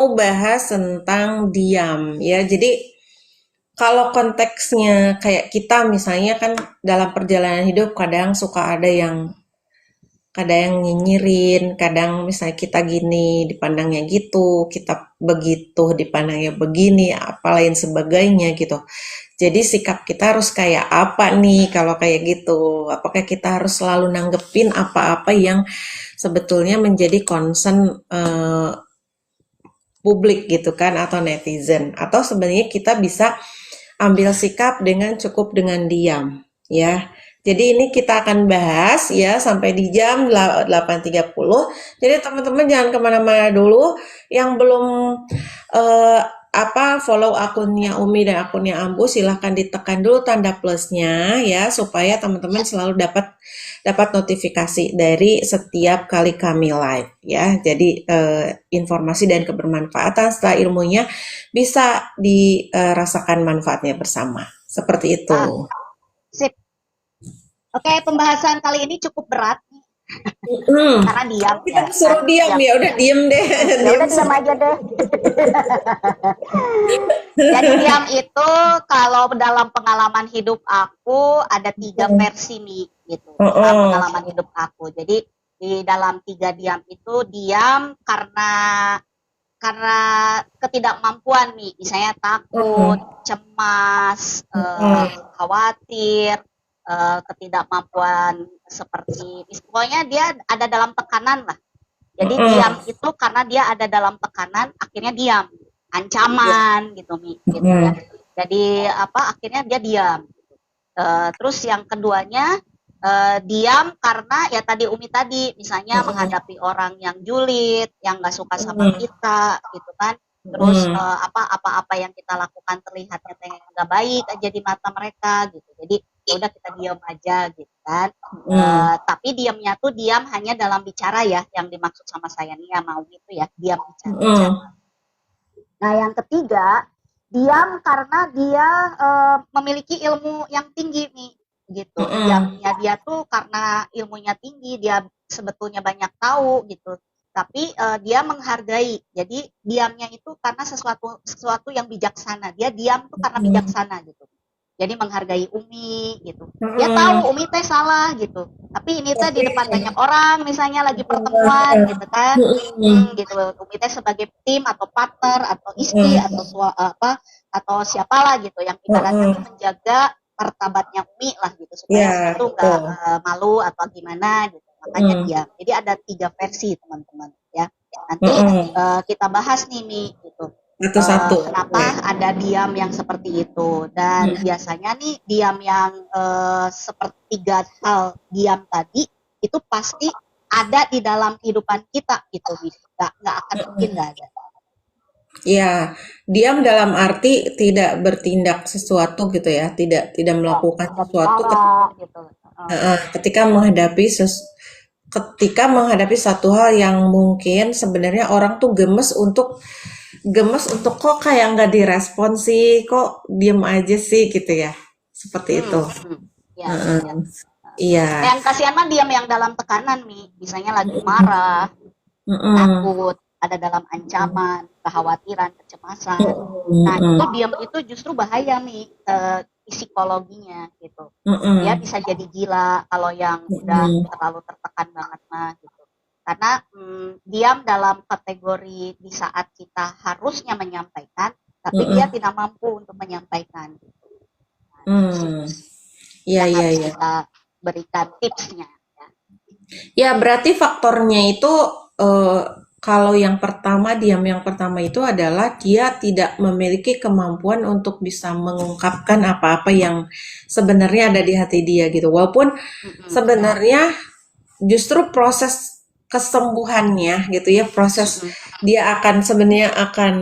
mau bahas tentang diam ya. Jadi kalau konteksnya kayak kita misalnya kan dalam perjalanan hidup kadang suka ada yang nyinyirin, kadang misalnya kita gini dipandangnya gitu, kita begitu dipandangnya begini, apa lain sebagainya gitu. Jadi sikap kita harus kayak apa nih kalau kayak gitu? Apakah kita harus selalu nanggepin apa-apa yang sebetulnya menjadi concern publik gitu kan atau netizen? Atau sebenarnya kita bisa ambil sikap dengan cukup dengan diam ya. Jadi ini kita akan bahas ya sampai di jam 8.30. Jadi teman-teman jangan kemana-mana dulu. Yang belum eh, follow akunnya Umi dan akunnya Ambu silahkan ditekan dulu tanda plusnya ya supaya teman-teman selalu dapat dapat notifikasi dari setiap kali kami live ya. Jadi informasi dan kebermanfaatan setelah ilmunya bisa dirasakan manfaatnya bersama. Seperti itu. Ah, sip. Oke, pembahasan kali ini cukup berat karena diam Kita ya kan. disuruh diam Diam. ya, udah diem deh. Ya Diem udah diam aja deh. Jadi diam itu kalau dalam pengalaman hidup aku ada 3 versi nih gitu. oh, Pengalaman hidup aku. Jadi di dalam 3 diam itu diam karena ketidakmampuan nih, misalnya takut, cemas, khawatir, ketidakmampuan seperti, pokoknya dia ada dalam tekanan lah. Jadi diam itu karena dia ada dalam tekanan, akhirnya diam, ancaman gitu, gitu ya. Jadi apa? Akhirnya dia diam. Terus yang keduanya diam karena ya tadi Umi tadi misalnya menghadapi orang yang julid, yang nggak suka sama kita gitu kan. Terus apa-apa yang kita lakukan terlihatnya nggak baik aja di mata mereka gitu. Jadi ya udah kita diam aja gitu kan. Tapi diamnya tuh diam hanya dalam bicara ya, yang dimaksud sama saya nih ya mau itu ya, diam bicara. Nah, yang ketiga, diam karena dia memiliki ilmu yang tinggi nih, gitu. Diamnya dia tuh karena ilmunya tinggi, dia sebetulnya banyak tahu gitu. Tapi dia menghargai. Jadi diamnya itu karena sesuatu yang bijaksana. Dia diam tuh karena bijaksana gitu. Jadi menghargai Umi gitu. Dia tahu Umi teh salah gitu. Tapi ini teh di depan banyak orang misalnya lagi pertemuan gitu kan. Gitu. Umi teh sebagai tim atau partner atau istri atau atau siapalah gitu yang ibaratnya tuh menjaga martabatnya Umi lah gitu supaya Umi ya, tuh nggak betul. malu atau gimana gitu. Makanya dia. Jadi ada 3 versi teman-teman ya. Nanti kita bahas nih Mi gitu. Satu-satu. Kenapa Ya. ada diam yang seperti itu dan biasanya nih diam yang sepertiga hal diam tadi itu pasti ada di dalam kehidupan kita gitu, nggak akan mungkin nggak ada. Ya, diam dalam arti tidak bertindak sesuatu gitu ya, tidak Ya, melakukan tidak sesuatu bicara gitu. ketika menghadapi ketika menghadapi satu hal yang mungkin sebenarnya orang tuh gemes untuk kok kayak nggak direspon sih, kok diem aja sih gitu ya, seperti itu. Ya, ya. Iya. Yang kasihan mah diam yang dalam tekanan nih, misalnya lagi marah, takut, ada dalam ancaman, kekhawatiran, kecemasan. Nah, itu diam itu justru bahaya nih psikologinya gitu. Dia bisa jadi gila kalau yang udah terlalu tertekan banget mah gitu. Karena diam dalam kategori di saat kita harusnya menyampaikan, tapi dia tidak mampu untuk menyampaikan. Nah, itu sih Iya, yang iya, harus iya. kita berikan tipsnya. Ya. Ya, berarti faktornya itu eh, kalau diam yang pertama itu adalah dia tidak memiliki kemampuan untuk bisa mengungkapkan apa-apa yang sebenarnya ada di hati dia gitu. Walaupun sebenarnya justru proses kesembuhannya gitu ya, proses dia akan sebenarnya akan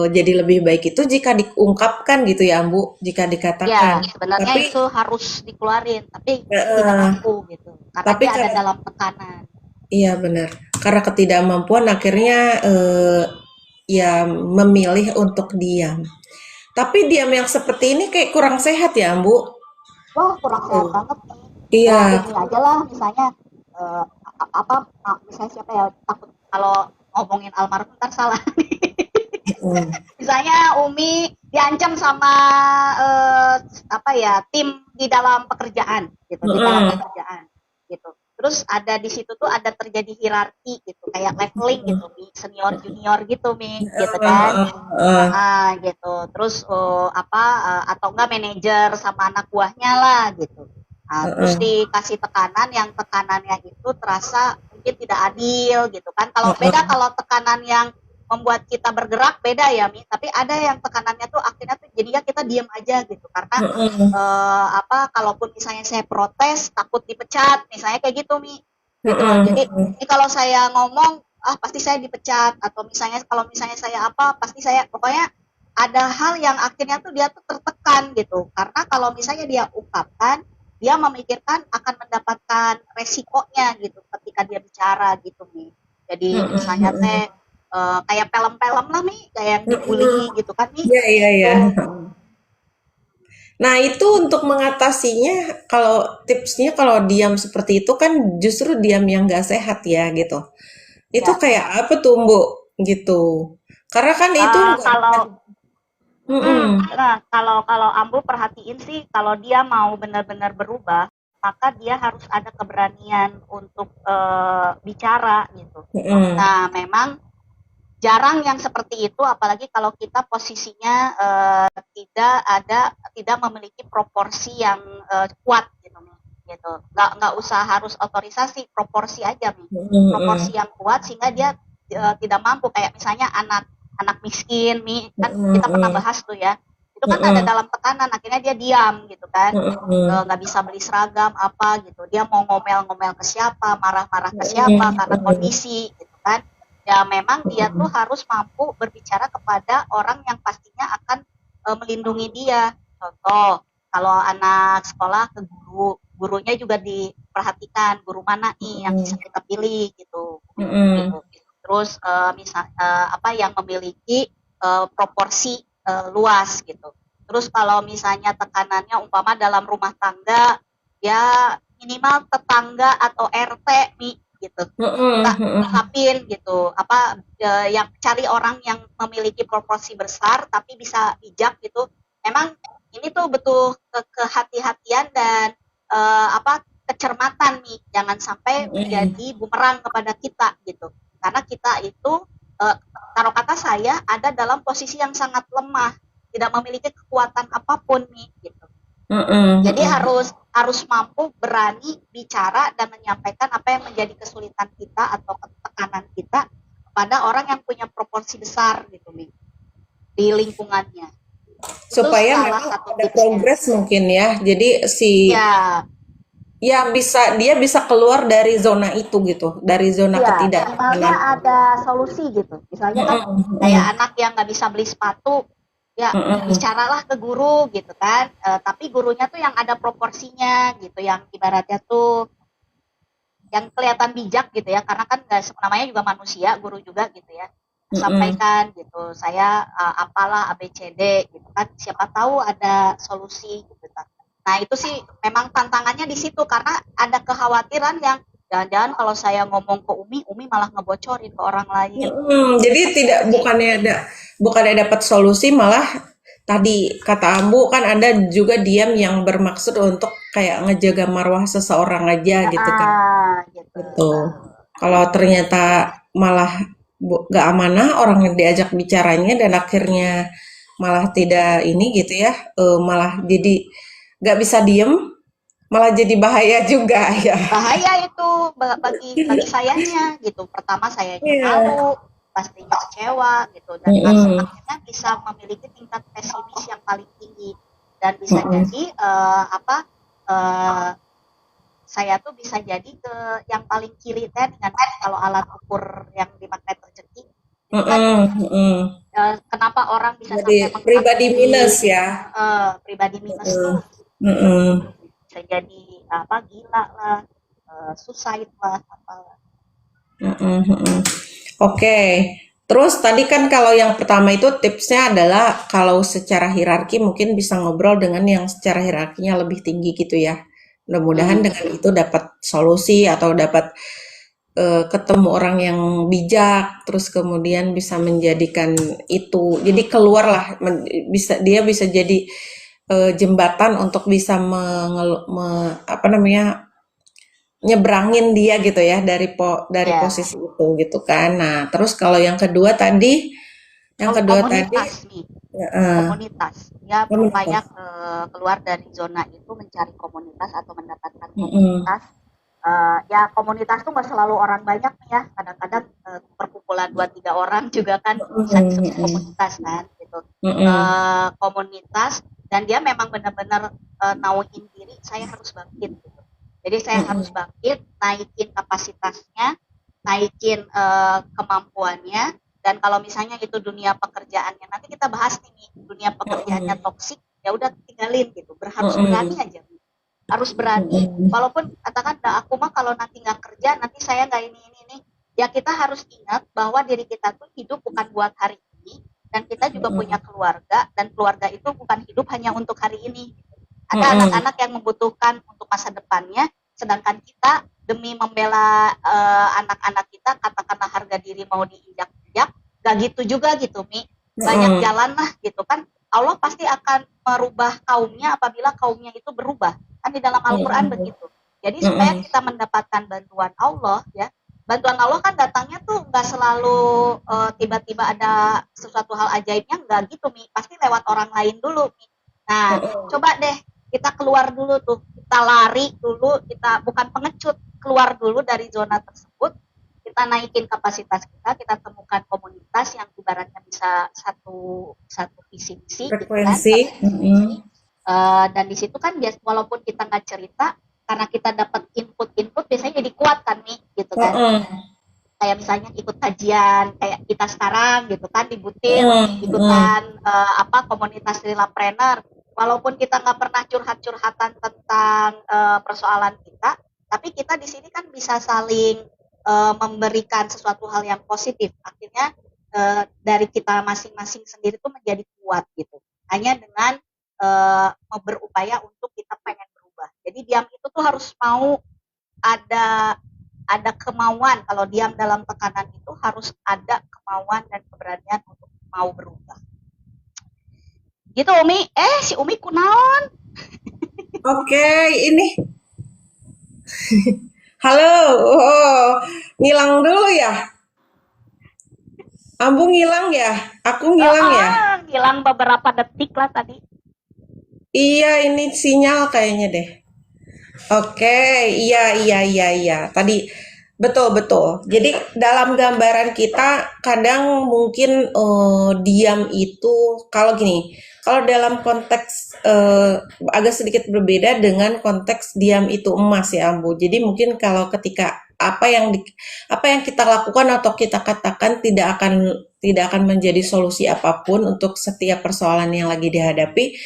jadi lebih baik itu jika diungkapkan gitu ya, Bu, jika Ya, dikatakan. sebenarnya Tapi itu harus dikeluarin, tapi tidak eh, mampu gitu, karena tapi dia ada karena dalam tekanan. iya benar. Karena ketidakmampuan akhirnya ya memilih untuk diam. Tapi diam yang seperti ini kayak kurang sehat ya, Bu. Wah, kurang sehat banget nih. Ya Iya. ini aja lah, misalnya apa, misalnya siapa ya takut kalau ngomongin almarhum ntar salah. Misalnya Umi diancam sama tim di dalam pekerjaan gitu, di dalam pekerjaan gitu. Terus ada di situ tuh ada terjadi hierarki gitu, kayak leveling gitu, senior junior gitu gitu kan. Gitu. Terus atau enggak manajer sama anak buahnya lah gitu. Terus dikasih tekanan yang tekanannya itu terasa mungkin tidak adil gitu kan. Kalau beda kalau tekanan yang membuat kita bergerak beda ya Mi, tapi ada yang tekanannya tuh akhirnya tuh jadinya kita diam aja gitu karena kalaupun misalnya saya protes takut dipecat misalnya kayak gitu Mi gitu. Jadi ini kalau saya ngomong pasti saya dipecat, atau misalnya kalau misalnya saya pasti saya, pokoknya ada hal yang akhirnya tuh dia tuh tertekan gitu karena kalau misalnya dia ungkapkan dia memikirkan akan mendapatkan resikonya gitu ketika dia bicara gitu Mi. Jadi misalnya kayak film-film lah Mi, kayak yang dibully gitu kan Mi. Iya. Nah, itu untuk mengatasinya, kalau tipsnya kalau diam seperti itu kan justru diam yang nggak sehat ya gitu. Itu Ya. kayak apa tuh, Mbok? Gitu. Karena kan itu nggak. Kalau Ambu perhatiin sih, kalau dia mau benar-benar berubah, maka dia harus ada keberanian untuk bicara gitu. Nah, memang jarang yang seperti itu, apalagi kalau kita posisinya tidak memiliki proporsi yang kuat gitu. Nggak usah harus otorisasi, proporsi aja nih, proporsi yang kuat sehingga dia tidak mampu, kayak misalnya anak miskin nih kan kita pernah bahas tuh ya, itu kan ada dalam tekanan akhirnya dia diam gitu kan, nggak bisa beli seragam apa gitu, dia mau ngomel-ngomel ke siapa, marah-marah ke siapa karena kondisi gitu kan. Ya memang dia tuh harus mampu berbicara kepada orang yang pastinya akan melindungi dia. Contoh, kalau anak sekolah ke gurunya juga diperhatikan, guru mana nih yang bisa kita pilih gitu. Terus yang memiliki proporsi luas gitu. Terus kalau misalnya tekanannya umpama dalam rumah tangga, ya minimal tetangga atau RT nih gitu, kita ungkapin gitu, yang cari orang yang memiliki proporsi besar tapi bisa bijak gitu. Memang ini tuh butuh kehati-hatian dan kecermatan nih, jangan sampai menjadi bumerang kepada kita gitu, karena kita itu taruh kata saya ada dalam posisi yang sangat lemah, tidak memiliki kekuatan apapun nih gitu. Jadi harus mampu berani bicara dan menyampaikan apa yang menjadi kesulitan kita atau tekanan kita kepada orang yang punya proporsi besar gitu nih di lingkungannya. Supaya memang ada progres mungkin ya. Jadi dia bisa keluar dari zona itu gitu, dari zona ketidaknyamanan. Misalnya ada solusi gitu. Misalnya kan kayak anak yang nggak bisa beli sepatu, ya bicaralah ke guru gitu kan, tapi gurunya tuh yang ada proporsinya gitu, yang ibaratnya tuh yang kelihatan bijak gitu ya, karena kan namanya juga manusia, guru juga gitu ya, sampaikan gitu, saya apalah ABCD gitu kan, siapa tahu ada solusi gitu kan. Nah itu sih memang tantangannya di situ, karena ada kekhawatiran yang jangan-jangan kalau saya ngomong ke Umi malah ngebocorin ke orang lain. Jadi bukannya dapat solusi, malah tadi kata Ambu kan ada juga diam yang bermaksud untuk kayak ngejaga marwah seseorang aja gitu kan. Gitu. Kalau ternyata malah gak amanah orang yang diajak bicaranya dan akhirnya malah tidak ini gitu ya, malah jadi gak bisa diem, malah jadi bahaya juga ya. Bahaya itu bagi sayanya gitu. Pertama sayanya malu, pastinya kecewa gitu, dan akhirnya bisa memiliki tingkat pesimis yang paling tinggi, dan bisa jadi saya tuh bisa jadi ke yang paling kiri dengan kalau alat ukur yang 5 meter jeki. Kenapa orang bisa sampai pribadi minus ya? Pribadi minus tuh bisa jadi gila lah, suicide lah, apalah. Oke. Terus tadi kan kalau yang pertama itu tipsnya adalah kalau secara hierarki mungkin bisa ngobrol dengan yang secara hierarkinya lebih tinggi gitu ya. Mudah-mudahan dengan itu dapat solusi atau dapat ketemu orang yang bijak, terus kemudian bisa menjadikan itu, jadi keluarlah, dia bisa jadi jembatan untuk bisa apa namanya, nyebrangin dia gitu ya dari Ya, posisi itu gitu kan. Nah, terus kalau yang kedua tadi, komunitas nih. eh, Komunitas. Dia berupaya komunitas. keluar dari zona itu mencari komunitas atau mendapatkan Mm-mm. komunitas. Ya komunitas tuh nggak selalu orang banyak nih ya. Kadang-kadang perkumpulan 2-3 orang juga kan bisa disebut Mm-mm. komunitas kan gitu. Mm-mm. Komunitas dan dia memang benar-benar nauin diri. Saya harus bangkit gitu. Jadi saya harus Mm-mm. bangkit, naikin kapasitasnya, naikin kemampuannya, dan kalau misalnya itu dunia pekerjaannya, nanti kita bahas nih, dunia pekerjaannya Mm-mm. toksik, ya udah tinggalin gitu. Harus berani Mm-mm. aja, harus berani. Mm-mm. Walaupun katakan, nah, aku mah kalau nanti nggak kerja, nanti saya nggak ini. Ya kita harus ingat bahwa diri kita tuh hidup bukan buat hari ini, dan kita juga punya keluarga, dan keluarga itu bukan hidup hanya untuk hari ini. Ada Mm-mm. anak-anak yang membutuhkan untuk masa depannya, sedangkan kita demi membela anak-anak kita, katakanlah harga diri mau diinjak-injak, gak gitu juga gitu, Mi. Banyak Mm-mm. jalan lah gitu kan. Allah pasti akan merubah kaumnya apabila kaumnya itu berubah. Kan di dalam Al-Quran Mm-mm. begitu. Jadi supaya Mm-mm. kita mendapatkan bantuan Allah ya, bantuan Allah kan datangnya tuh nggak selalu tiba-tiba ada sesuatu hal ajaibnya, nggak gitu, Mi. Pasti lewat orang lain dulu, Mi. Nah, Mm-mm. coba deh kita keluar dulu tuh, kita lari dulu, kita bukan pengecut, keluar dulu dari zona tersebut, kita naikin kapasitas kita temukan komunitas yang ibaratnya bisa satu satu visi misi gitu kan, Frekuensi. satu visi Mm-mm. misi. Dan di situ kan walaupun kita nggak cerita, karena kita dapat input biasanya jadi kuat kan nih gitu kan. Mm-mm. Kayak misalnya ikut kajian kayak kita sekarang gitu kan di Butir, Mm-mm. ikutan komunitas Lilapreneur, walaupun kita nggak pernah curhat-curhatan tentang persoalan kita, tapi kita di sini kan bisa saling memberikan sesuatu hal yang positif, akhirnya dari kita masing-masing sendiri tuh menjadi kuat gitu, hanya dengan berupaya untuk kita pengen berubah. Jadi diam itu tuh harus mau, ada kemauan. Kalau diam dalam tekanan itu harus ada kemauan dan keberanian untuk mau berubah. Gitu Umi. Si Umi kunaon? Oke, ini halo. Oh, ngilang dulu ya. Ambu ngilang ya. Aku ngilang ya. Hilang beberapa detik lah tadi. Iya, ini sinyal kayaknya deh. Oke, iya, iya, iya, iya. Tadi betul, betul. Jadi dalam gambaran kita kadang mungkin diam itu kalau gini, kalau dalam konteks agak sedikit berbeda dengan konteks diam itu emas ya, Ambu. Jadi mungkin kalau ketika apa yang kita lakukan atau kita katakan tidak akan menjadi solusi apapun untuk setiap persoalan yang lagi dihadapi,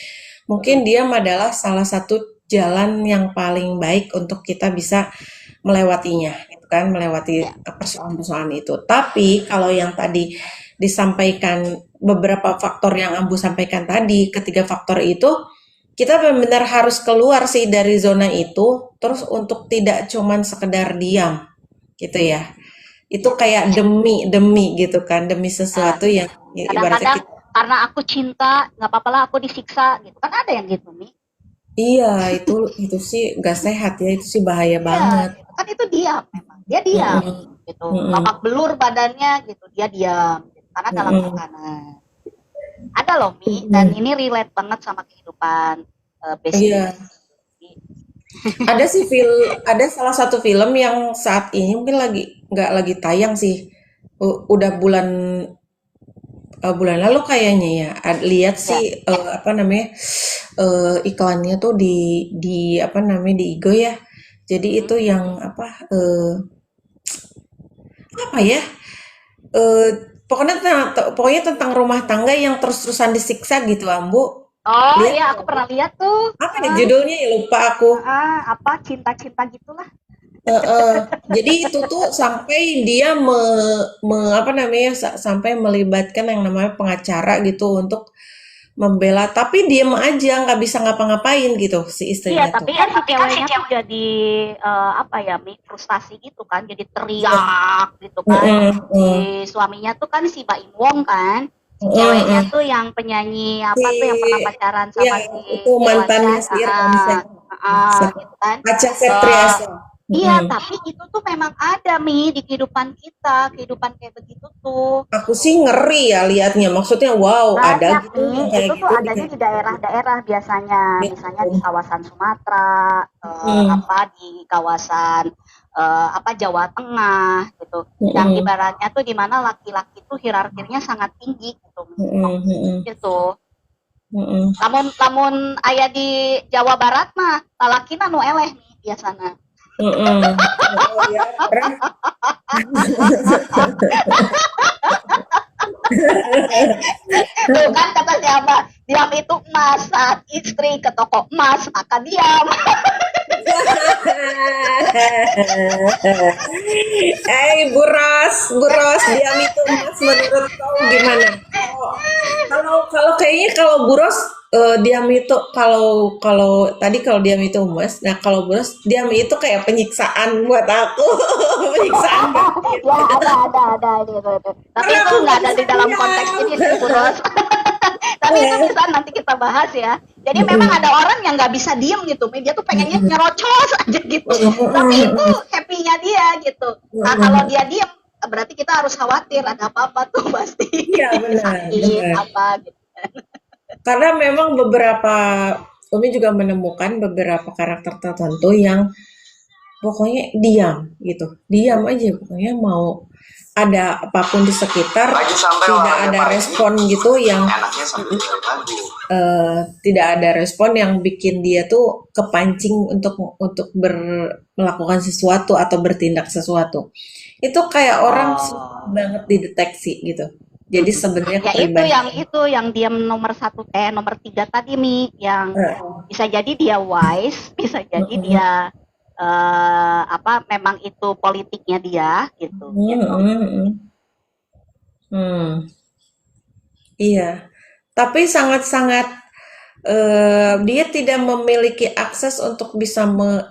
mungkin diam adalah salah satu jalan yang paling baik untuk kita bisa melewatinya, gitu kan, melewati Ya, persoalan-persoalan itu. Tapi kalau yang tadi disampaikan beberapa faktor yang Ambu sampaikan tadi, ketiga faktor itu kita benar-benar harus keluar sih dari zona itu, terus untuk tidak cuman sekedar diam, gitu ya. Itu ya. kayak demi demi gitu kan, demi Nah, sesuatu yang ibaratnya kadang-kadang kita. karena aku cinta, nggak apa-apa lah aku disiksa gitu. Kan ada yang gitu nih. Iya, itu sih gak sehat ya, itu sih bahaya Iya, banget. gitu. Kan itu diam memang. Dia diam Mm-mm. gitu. Mm-mm. Babak belur badannya gitu. Dia diam gitu. Karena dalam Mm-mm. tekanan. Ada loh Mi, dan Mm-mm. ini relate banget sama kehidupan Besti. Iya, ada salah satu film yang saat ini mungkin nggak lagi tayang sih. Udah bulan lalu kayaknya ya. Lihat sih Ya, apa namanya iklannya tuh di apa namanya di Igo ya. Jadi hmm. itu yang apa ya? Eh, pokoknya tentang rumah tangga yang terus-terusan disiksa gitu, Ambu. Oh Lihat iya, aku nggak, Bu? pernah lihat tuh. Apa ya judulnya ya lupa aku. Apa cinta-cinta gitulah. Heeh. Jadi itu tuh sampai dia apa namanya sampai melibatkan yang namanya pengacara gitu untuk membela, tapi diem aja, nggak bisa ngapa-ngapain gitu si Iya, istrinya tuh. tapi kan si ceweknya tuh jadi apa ya, Mi, frustasi gitu kan, jadi teriak gitu kan. Si suaminya tuh kan si Baim Wong kan, si ceweknya tuh yang penyanyi Si, apa tuh yang pernah pacaran ya sama si itu Dewa mantannya Chan, si Ramsey, gitu kan. Acha Eh, Septriasa. iya, tapi itu tuh memang ada Mi di kehidupan kita, kehidupan kayak begitu tuh. Aku sih ngeri ya liatnya, maksudnya wow ada Banyak gitu nih, yang itu kayak tuh gitu di adanya di daerah-daerah biasanya, misalnya di kawasan Sumatera, Hmm, apa di kawasan apa Jawa Tengah gitu. Yang hmm, ibaratnya tuh di mana laki-laki tuh hierarkinya sangat tinggi gitu. hmm, hmm, Gitu. hmm, Namun namun aya di Jawa Barat mah lalakina nu eleh nih biasana. hmm. Oh ya, orang Tuh kan kata siapa? Diam itu emas, saat istri ke toko emas maka diam. Buros, diam itu emas menurut kau gimana? Kalau kalau kalau kayaknya kalau Buros diam itu kalau tadi kalau diam itu emas, nah kalau Buros diam itu kayak penyiksaan buat aku, penyiksaan batin. Ya ada gitu. Tapi Karena itu aku nggak nggak ada bisa di dalam konteks diam. ini sih, Bu Ros. Tapi itu bisa nanti kita bahas ya. Jadi memang ada orang yang nggak bisa diem gitu. Dia tuh pengennya nyerocos aja gitu. Tapi itu happy-nya dia gitu. Nah kalau dia diem, berarti kita harus khawatir ada apa-apa tuh pasti. Iya benar, Sakit benar. apa gitu. Karena memang Umi juga menemukan beberapa karakter tertentu yang pokoknya diam gitu, diam aja pokoknya mau ada apapun di sekitar tidak ada respon gitu yang tidak ada respon yang bikin dia tuh kepancing melakukan sesuatu atau bertindak sesuatu. Itu kayak orang susah Oh. banget dideteksi gitu. Jadi sebenarnya Ya kepribadian. itu yang diam nomor satu nomor tiga tadi Mi, yang Eh, bisa jadi dia wise, bisa jadi dia apa memang itu politiknya dia gitu. hmm, iya. Tapi sangat-sangat dia tidak memiliki akses untuk bisa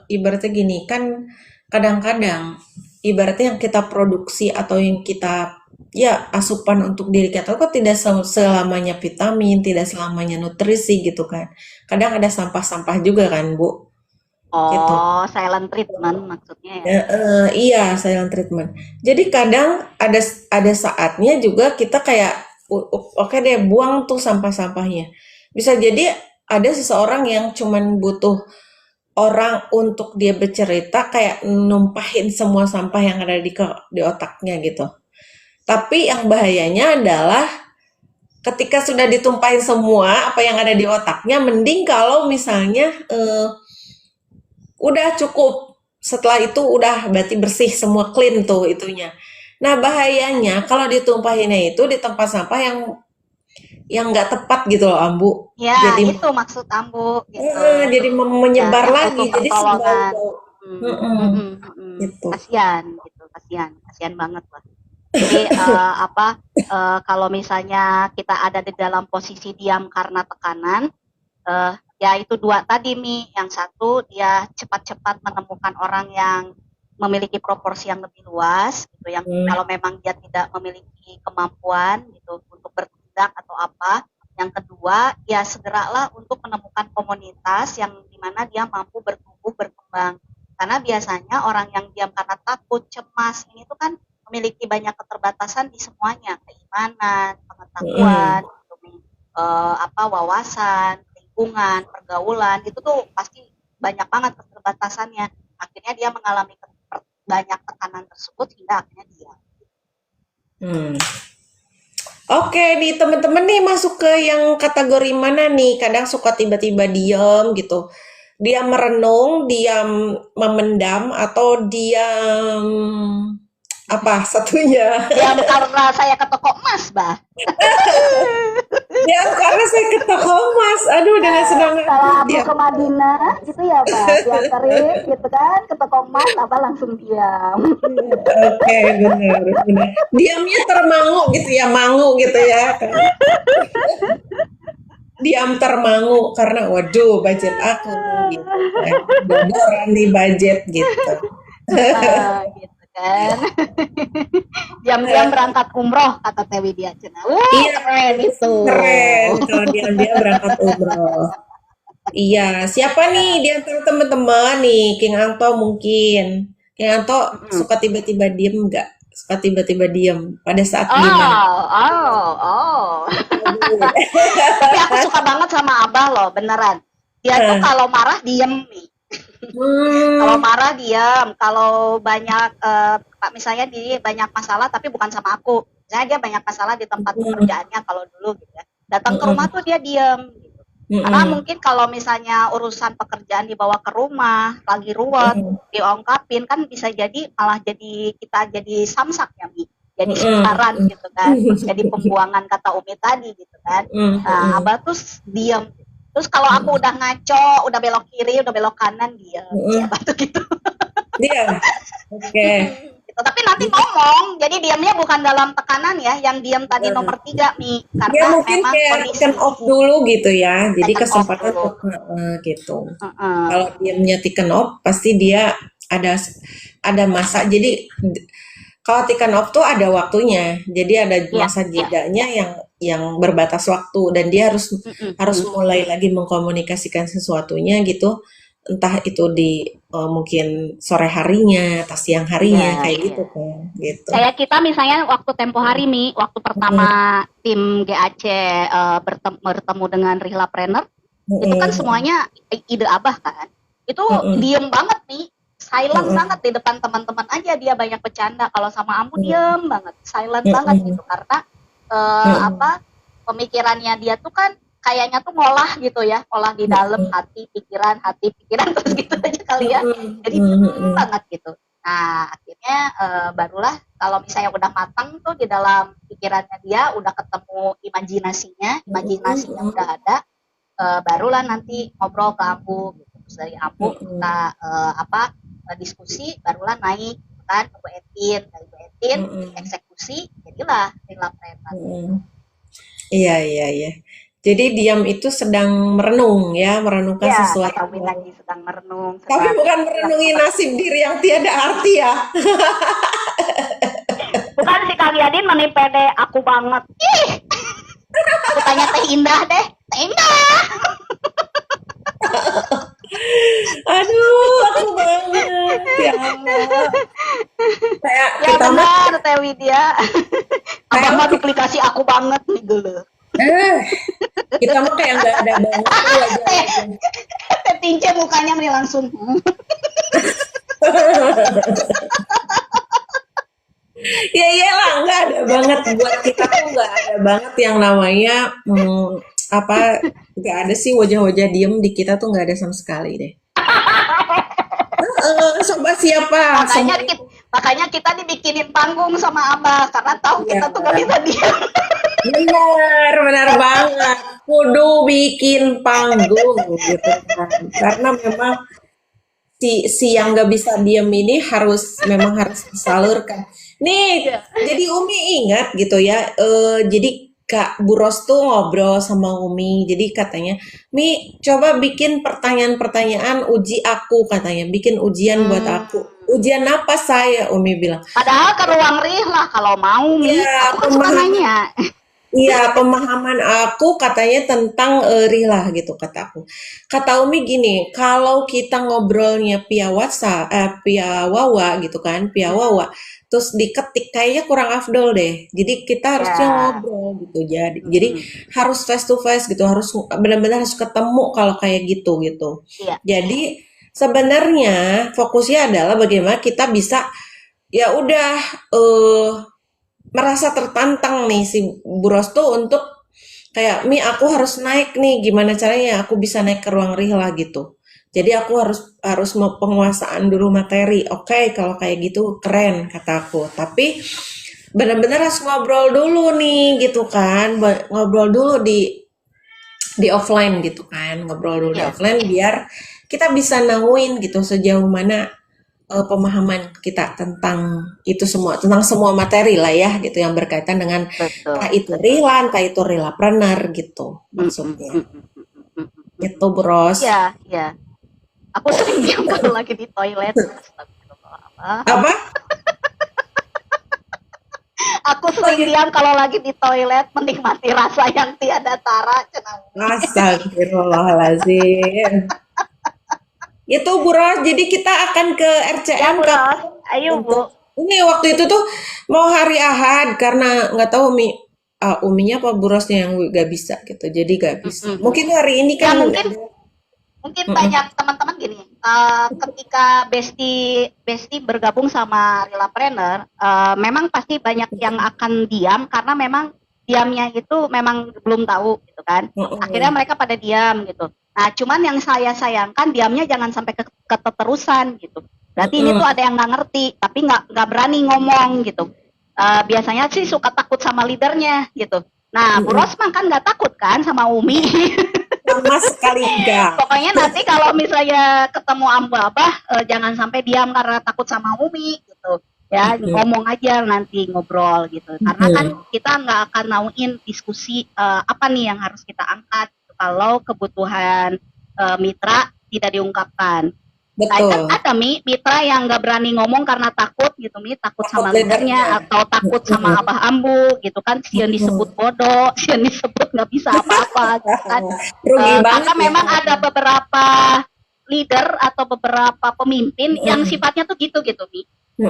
ibaratnya gini kan kadang-kadang ibaratnya yang kita produksi atau yang kita ya asupan untuk diri kita kok tidak selamanya vitamin, tidak selamanya nutrisi gitu kan. Kadang ada sampah-sampah juga kan, Bu. Gitu. Oh, silent treatment maksudnya ya. Ya, iya, silent treatment. Jadi kadang ada saatnya juga kita kayak oke deh buang tuh sampah-sampahnya. Bisa jadi ada seseorang yang cuman butuh orang untuk dia bercerita kayak numpahin semua sampah yang ada di otaknya gitu. Tapi yang bahayanya adalah ketika sudah ditumpahin semua apa yang ada di otaknya, mending kalau misalnya udah cukup. Setelah itu udah berarti bersih semua clean tuh itunya. Nah bahayanya kalau ditumpahinnya itu di tempat sampah yang nggak tepat gitu loh Ambu. Ya, Jadi itu maksud Ambu gitu. jadi Ya, menyebar yang butuh lagi. Jadi pertolongan. sebau-bau. Mm-mm, gitu. Kasihan gitu, kasihan banget lah. Jadi apa kalau misalnya kita ada di dalam posisi diam karena tekanan, ya itu dua tadi Mi, yang satu dia cepat-cepat menemukan orang yang memiliki proporsi yang lebih luas gitu, yang Hmm, kalau memang dia tidak memiliki kemampuan gitu untuk bertindak atau apa. Yang kedua, ya segeralah untuk menemukan komunitas yang dimana dia mampu bertumbuh berkembang. Karena biasanya orang yang diam karena takut, cemas, ini tuh kan memiliki banyak keterbatasan di semuanya, keimanan, pengetahuan, mm-mm. gitu, apa wawasan, lingkungan, pergaulan, itu tuh pasti banyak banget keterbatasannya. Akhirnya dia mengalami banyak tekanan tersebut hingga akhirnya dia. Hmm. Oke nih teman-teman nih masuk ke yang kategori mana nih? Kadang suka tiba-tiba diam gitu. Diam merenung, diam memendam, atau diam apa satunya? Diam karena saya ke toko emas, Bah. Diam karena saya ke toko emas. Aduh dengan senang hati Kalau Abu diam. ke Madinah, gitu ya, Bah. Dianterin gitu kan ke toko emas, apa langsung diam. Oke benar benar. Diamnya termangu gitu ya, mangu gitu ya. diam termangu karena waduh budget aku nih gitu kan. Bodoran nih budget gitu. Gitu kan. Diam-diam berangkat umroh kata Teh Widya cenah. Iya, Keren itu. keren kalau dia berangkat umroh. Iya, siapa nih di antara teman-teman nih? King Anto mungkin. King Anto Mm-mm. suka tiba-tiba diem nggak? Suka tiba-tiba diem pada saat gimana? Oh, oh, oh. Aduh. Tapi aku suka banget sama Abah loh, beneran. Dia tuh Hah. kalau marah diem nih. Kalau Hmm, marah diam, kalau banyak misalnya di banyak masalah tapi bukan sama aku. Misalnya dia banyak masalah di tempat hmm, pekerjaannya kalau dulu gitu ya. Datang ke rumah hmm, tuh dia diam gitu. Karena hmm, mungkin kalau misalnya urusan pekerjaan dibawa ke rumah, lagi ruwet, hmm, diungkapin kan bisa jadi malah jadi kita jadi samsak ya, Mi. Jadi hmm, siaran hmm, gitu kan. Jadi pembuangan kata Umi tadi gitu kan. hmm, Nah, hmm, Abah tuh diam. Terus kalau aku udah ngaco, udah belok kiri, udah belok kanan, diam. Si hmm. Abah tuh gitu. Dia, oke. Gitu. Tapi nanti Jadi, ngomong, jadi diamnya bukan dalam tekanan ya, yang diam tadi nomor eh, 3 nih, dia karena mungkin memang kayak taken kondisi off dulu gitu ya. Jadi second off kesempatan dulu. untuk gitu. Kalau Uh-uh. diamnya taken off, pasti dia ada ada masa. Jadi kalau taken off tuh ada waktunya. Jadi ada Iya, masa iya. jedanya yang berbatas waktu dan dia harus Mm-mm, harus mm. mulai lagi mengkomunikasikan sesuatunya gitu. Entah itu di mungkin sore harinya atau siang harinya Iya, kayak iya. gitu kan, gitu. Kayak kita misalnya waktu tempo hari nih, waktu pertama Mm, tim GAC bertemu dengan Rihla Planner, itu kan mm, semuanya ide Abah kan. Itu mm, mm, diem banget nih, silent mm, banget di depan teman-teman aja dia banyak bercanda. Kalau sama Ambu mm, diem banget, silent mm, banget mm, gitu karena mm, apa pemikirannya dia tuh kan kayaknya tuh ngolah gitu ya, ngolah di dalam mm, hati pikiran terus gitu aja kali ya. mm, Jadi mm, diem mm, banget gitu. Nah, akhirnya barulah kalau misalnya udah matang tuh di dalam pikirannya dia, udah ketemu imajinasinya mm, udah ada, barulah nanti ngobrol ke Ambu gitu. Terus dari mm, Ambu kita mm, diskusi, barulah naik kan ke Bu Etin, dari Bu Etin mm, mm, dieksekusi, jadilah Rila Preman mm. gitu. Iya, iya, iya. Jadi diam itu sedang merenung ya, merenungkan Ya, kata sesuatu. Umi tadi sedang merenung, Tapi sedang bukan sedang merenungi seperti nasib diri yang tiada arti ya. bukan si Kang Yadin mani pede aku banget. Ih, aku tanya Teh Indah deh. Teh Indah. Aduh, aku banget. Ya Allah. Kayak Ya kita mah, benar Teh Widya. kayak Abah mah, mah duplikasi aku banget nih dulu. eh, kita mah kayak nggak ada banget tuh wajah-wajah. Teh Tince mukanya nih langsung. Ya iyalah, nggak ada banget buat kita tuh nggak ada banget yang namanya apa nggak ada sih wajah-wajah diem di kita tuh nggak ada sama sekali deh. Coba siapa? makanya Semuanya kita, makanya kita dibikinin panggung sama Abah karena tahu iya. kita tuh gak bisa diam. Benar, benar banget. Kudu bikin panggung gitu kan. Karena memang si yang nggak bisa diem ini memang harus disalurkan. Nih, Iya. jadi Umi ingat gitu ya. Jadi Kak Buros tuh ngobrol sama Umi. Jadi katanya, Mi, coba bikin pertanyaan-pertanyaan uji aku katanya. Bikin ujian buat Hmm. aku. Ujian apa saya? Umi bilang. Padahal ke ruang Rih lah kalau mau Mi. Ya, Aku kan suka pemahaman nanya. Iya, pemahaman aku katanya tentang Rila gitu kata aku. Kata Umi gini, kalau kita ngobrolnya via WhatsApp, via Wawa gitu kan, via Wawa, terus diketik kayaknya kurang afdol deh. Jadi kita harusnya Ya. ngobrol gitu. Jadi Mm-mm. harus face to face gitu, harus benar-benar harus ketemu kalau kayak gitu. Iya. Jadi sebenarnya fokusnya adalah bagaimana kita bisa ya udah eh merasa tertantang nih si Bu Rosto untuk kayak Mi aku harus naik nih gimana caranya aku bisa naik ke ruang rihla gitu. Jadi aku harus harus mau penguasaan dulu materi. Oke, kalau kayak gitu keren kata aku. Tapi benar-benar harus ngobrol dulu nih gitu kan. Ngobrol dulu di offline gitu kan. Ngobrol dulu di Iya. offline biar kita bisa nauin gitu sejauh mana pemahaman kita tentang itu semua, tentang semua materi lah ya gitu yang berkaitan dengan Betul, entah itu betul. real, entah itu realpreneur gitu Mm, mm, maksudnya. mm, mm, mm, mm, mm, mm. Itu Bros. Iya, iya. Aku sering diam kalau lagi di toilet. Astagfirullah. Apa? Aku sering diam kalau lagi di toilet menikmati rasa yang tiada tara. Cenah Umi. Astagfirullahaladzim. Itu Bros, jadi kita akan ke Ya RCM Bu Ros, kapan ayo Bu. untuk ini waktu itu tuh mau hari Ahad karena nggak tahu Uminya apa Burosnya yang gak bisa gitu. Jadi gak Mm, bisa. mm, mm. Mungkin hari ini Ya kan mungkin ada. mungkin Mm-mm. banyak teman-teman gini, ketika Besti Besti bergabung sama Relapreneur, memang pasti banyak yang akan diam karena memang diamnya itu memang belum tahu gitu kan. Akhirnya Mm-mm. mereka pada diam gitu. Nah, cuman yang saya sayangkan diamnya jangan sampai keterusan gitu. Berarti ini tuh Mm-mm. ada yang nggak ngerti, tapi nggak berani ngomong gitu. Biasanya sih suka takut sama leadernya gitu. Nah, Bu Mm-mm. Rosman kan nggak takut kan sama Umi. Sama sekali enggak. Pokoknya nanti kalau misalnya ketemu Ambu Abah, jangan sampai diam karena takut sama Umi gitu. Ya, Mm-mm. ngomong aja nanti ngobrol gitu. Karena kan Mm-mm. kita nggak akan nauin diskusi apa nih yang harus kita angkat gitu, kalau kebutuhan mitra tidak diungkapkan. Nah, kan Betul. ada mitra yang nggak berani ngomong karena takut gitu, takut Takut sama leadernya. leadernya atau takut sama Mm-mm. Abah Ambu gitu kan, sian disebut Mm-mm. bodoh, sian disebut nggak bisa apa-apa gitu kan. Rugi Karena banget ya. memang ada beberapa leader atau beberapa pemimpin yang Mm-mm. sifatnya tuh gitu-gitu, Mi.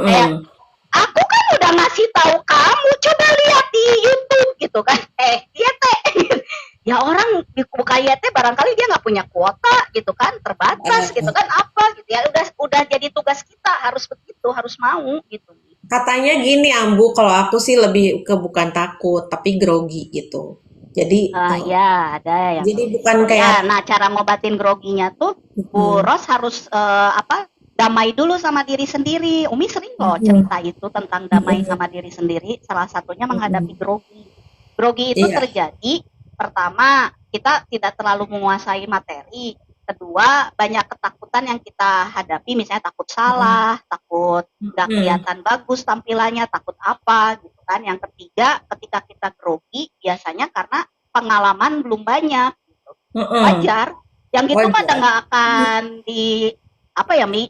Kayak, Mm-mm. aku kan udah ngasih tahu kamu, coba lihat di YouTube gitu kan. Dia teh ya orang buka YT barangkali dia nggak punya kuota gitu kan, terbatas gitu kan, apa gitu ya, udah jadi tugas kita harus begitu, harus mau gitu. Katanya gini Ambu, kalau aku sih lebih ke bukan takut, tapi grogi gitu. Jadi, Ya ada yang jadi grogi bukan gitu kayak ya. Nah, cara ngobatin groginya tuh Bu mm, Ros harus apa, damai dulu sama diri sendiri. Umi sering loh mm, cerita itu tentang damai mm, sama diri sendiri, salah satunya menghadapi mm, grogi. Grogi itu iya, terjadi, pertama, kita tidak terlalu menguasai materi. Kedua, banyak ketakutan yang kita hadapi, misalnya takut mm, salah, takut nggak mm, kelihatan bagus tampilannya, takut apa gitu kan. Yang ketiga, ketika kita grogi, biasanya karena pengalaman belum banyak. Gitu. mm, Wajar. Yang gitu mah wajar. nggak akan di apa ya, Mi?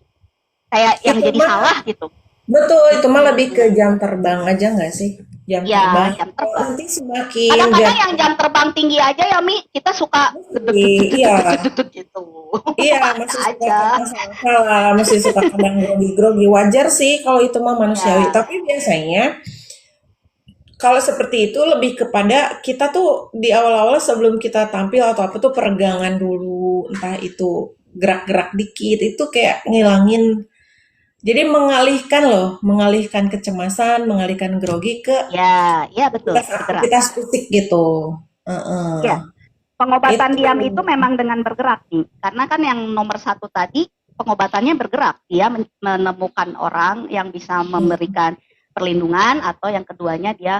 Kayak yang Itu jadi mah salah gitu. betul, itu mah lebih ke Mm-mm. jam terbang aja nggak sih? Jam Ya, terbang. jam Kalau terbang. nanti semakin jam Kadang-kadang yang jam terbang tinggi aja ya, Mi, kita suka masih, iya, gitu. iya Ada masih suka aja. kadang salah-salah, masih suka kadang grogi-grogi. Wajar sih kalau itu mah manusiawi. Ya, Tapi biasanya kalau seperti itu lebih kepada kita tuh di awal-awal sebelum kita tampil atau apa tuh peregangan dulu, entah itu gerak-gerak dikit, itu kayak ngilangin. Jadi mengalihkan loh, mengalihkan kecemasan, mengalihkan grogi ke ya, ya betul, bergerak. aktivitas fisik gitu. Heeh. Ya, pengobatan Itu. diam itu memang dengan bergerak nih. Karena kan yang nomor satu tadi pengobatannya bergerak. Dia menemukan orang yang bisa memberikan perlindungan, atau yang keduanya dia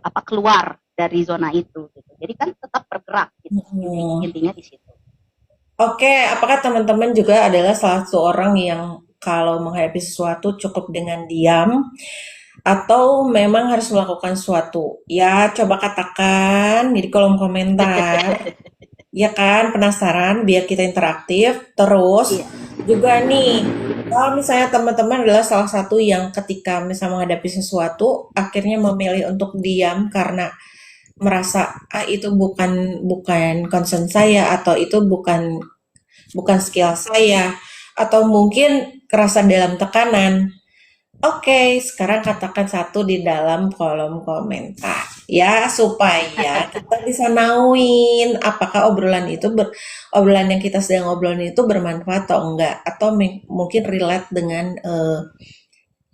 apa, keluar dari zona itu. Gitu. Jadi kan tetap bergerak. Gitu. Mm. Intinya di situ. Oke, apakah teman-teman juga adalah salah satu orang yang kalau menghadapi sesuatu cukup dengan diam atau memang harus melakukan sesuatu? Ya, coba katakan di kolom komentar. Ya kan, penasaran biar kita interaktif. Terus Iya. juga nih, kalau misalnya teman-teman adalah salah satu yang ketika misalnya menghadapi sesuatu akhirnya memilih untuk diam karena merasa itu bukan bukan concern saya atau itu bukan bukan skill saya atau mungkin kerasa dalam tekanan. Oke, sekarang katakan satu di dalam kolom komentar ya supaya kita bisa nauin apakah obrolan yang kita sedang obrolin itu bermanfaat atau enggak atau mungkin relate dengan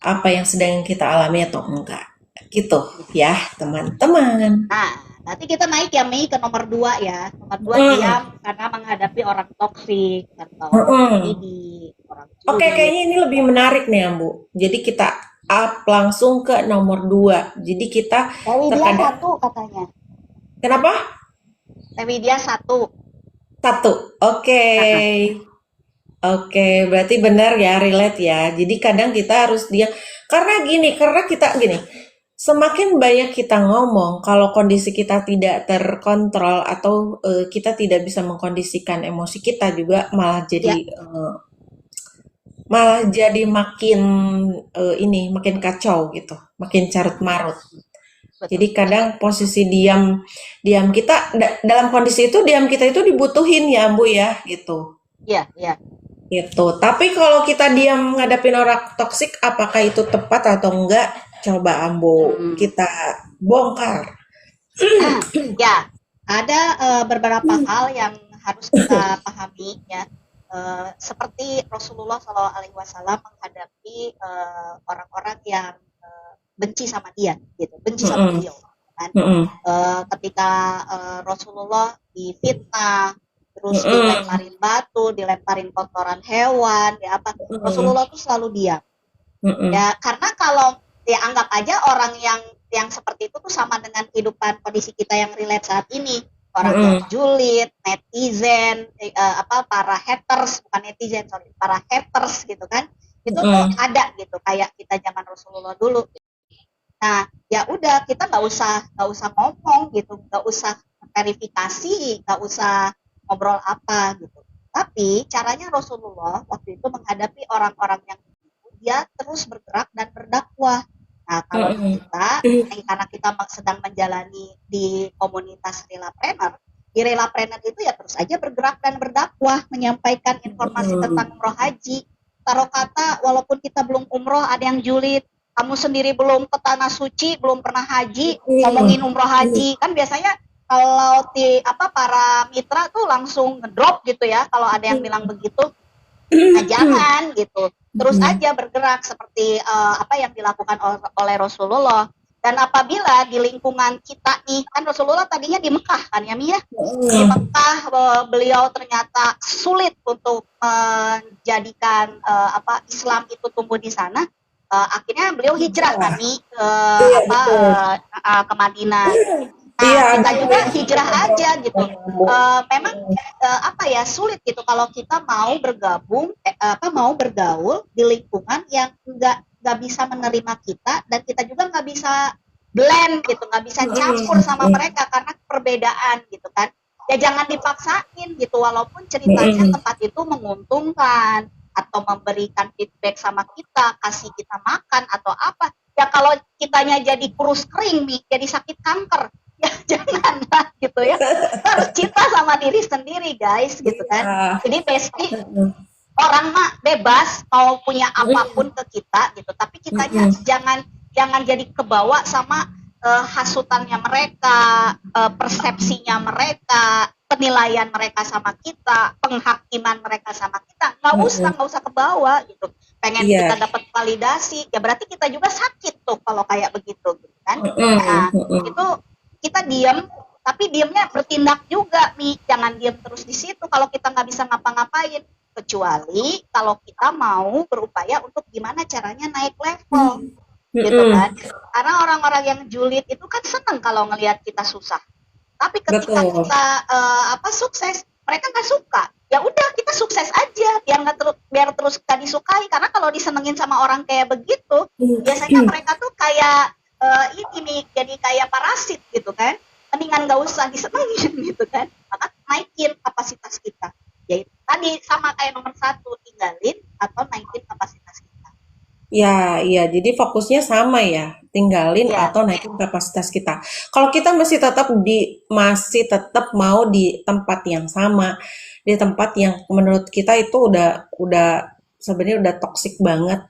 apa yang sedang kita alami atau enggak. Gitu ya, teman-teman. Nah, nanti kita naik ya, Mei, ke nomor 2 ya. Nomor 2 Hmm, diam karena menghadapi orang toksik atau orang hmm. greedy, orang Oke, julid. kayaknya ini lebih menarik nih, Ambu. Jadi kita up langsung ke nomor 2. Jadi kita Dewi dia terkadang, satu katanya. kenapa? Dewi dia satu. Satu. Oke. Oke, berarti benar ya, relate ya. Jadi kadang kita harus diam. Karena kita gini, semakin banyak kita ngomong, kalau kondisi kita tidak terkontrol atau kita tidak bisa mengkondisikan emosi kita juga Ya, malah jadi makin makin kacau gitu, makin carut marut. betul. Jadi kadang posisi diam diam kita dalam kondisi itu diam kita itu dibutuhin ya, Bu ya, gitu. Iya, iya. Gitu. Tapi kalau kita diam ngadapin orang toksik, apakah itu tepat atau enggak? Coba Ambo Hmm. kita bongkar. Ya, ada beberapa hal yang harus kita pahami ya. Seperti Rasulullah SAW menghadapi orang-orang yang benci sama dia, gitu, benci sama Mm-mm. beliau, kan? Mm-mm. Ketika Rasulullah difitnah, terus Mm-mm. dilemparin batu, dilemparin kotoran hewan, ya apa? Mm-mm. Rasulullah tuh selalu diam. Mm-mm. Ya, karena kalau ya anggap aja orang yang seperti itu tuh sama dengan kehidupan kondisi kita yang relate saat ini. Orang yang Mm-mm. julid, netizen, para haters, bukan netizen, sorry, para haters gitu kan. Itu tuh Mm-mm. ada gitu kayak kita zaman Rasulullah dulu. Nah, ya udah kita nggak usah ngomong gitu, nggak usah verifikasi, nggak usah ngobrol apa gitu. Tapi caranya Rasulullah waktu itu menghadapi orang-orang yang dia terus bergerak dan berdakwah. Nah, kalau di Mm-mm. kita, karena kita sedang menjalani di komunitas relapreneur, di relapreneur itu ya terus aja bergerak dan berdakwah, menyampaikan informasi tentang umroh haji. Taruh kata, walaupun kita belum umroh, ada yang julid, kamu sendiri belum ke tanah suci, belum pernah haji, ngomongin umroh haji, kan biasanya kalau para mitra tuh langsung ngedrop gitu ya, kalau ada yang bilang begitu. Nah, jangan gitu. Terus Mm-mm. aja bergerak seperti apa yang dilakukan oleh Rasulullah. Dan apabila di lingkungan kita nih, kan Rasulullah tadinya di Mekah kan ya Mia? Di Mekah beliau ternyata sulit untuk menjadikan Islam itu tumbuh di sana. Akhirnya beliau hijrah kan nih ke Iya betul. ke Madinah. Nah, Iya kita ada juga yang hijrah ngobrol aja gitu. sama Ambo. Memang sulit gitu kalau kita mau bergabung mau bergaul di lingkungan yang nggak bisa menerima kita, dan kita juga nggak bisa blend gitu, nggak bisa campur sama Mm-mm. mereka karena perbedaan gitu kan. Ya jangan dipaksain gitu, walaupun ceritanya Mm-mm. tempat itu menguntungkan atau memberikan feedback sama kita, kasih kita makan atau apa. Ya kalau kitanya jadi kurus kering nih, jadi sakit kanker, ya janganlah gitu ya. Harus cinta sama diri sendiri guys gitu kan. Iya. Jadi basic, Mm-mm. orang mah bebas mau punya apapun ke kita gitu, tapi kitanya Mm-mm. jangan jangan jadi kebawa sama hasutannya mereka, persepsinya mereka, penilaian mereka sama kita, penghakiman mereka sama kita. Mm-mm. Nggak usah kebawa gitu. Pengen Iya. kita dapat validasi, ya berarti kita juga sakit tuh kalau kayak begitu gitu kan. Mm-mm. Nah, Mm-mm. itu kita diam, tapi diamnya bertindak juga nih, jangan diam terus di situ kalau kita nggak bisa ngapa-ngapain, kecuali kalau kita mau berupaya untuk gimana caranya naik level gitu Mm-mm. kan. Karena orang-orang yang julid itu kan seneng kalau ngelihat kita susah, tapi ketika Betul. kita sukses, mereka nggak suka. Ya udah, kita sukses aja biar terus kita disukai, karena kalau disenengin sama orang kayak begitu, biasanya mereka tuh kayak ini nih, jadi kayak parasit gitu kan. Mendingan nggak usah disenengin gitu kan, maka naikin kapasitas kita. Yaitu tadi sama kayak nomor satu, tinggalin atau naikin kapasitas kita. Ya, iya. Jadi fokusnya sama ya, tinggalin Ya, atau naikin kapasitas kita. Kalau kita masih tetap mau di tempat yang sama, di tempat yang menurut kita itu udah sebenarnya udah toksik banget,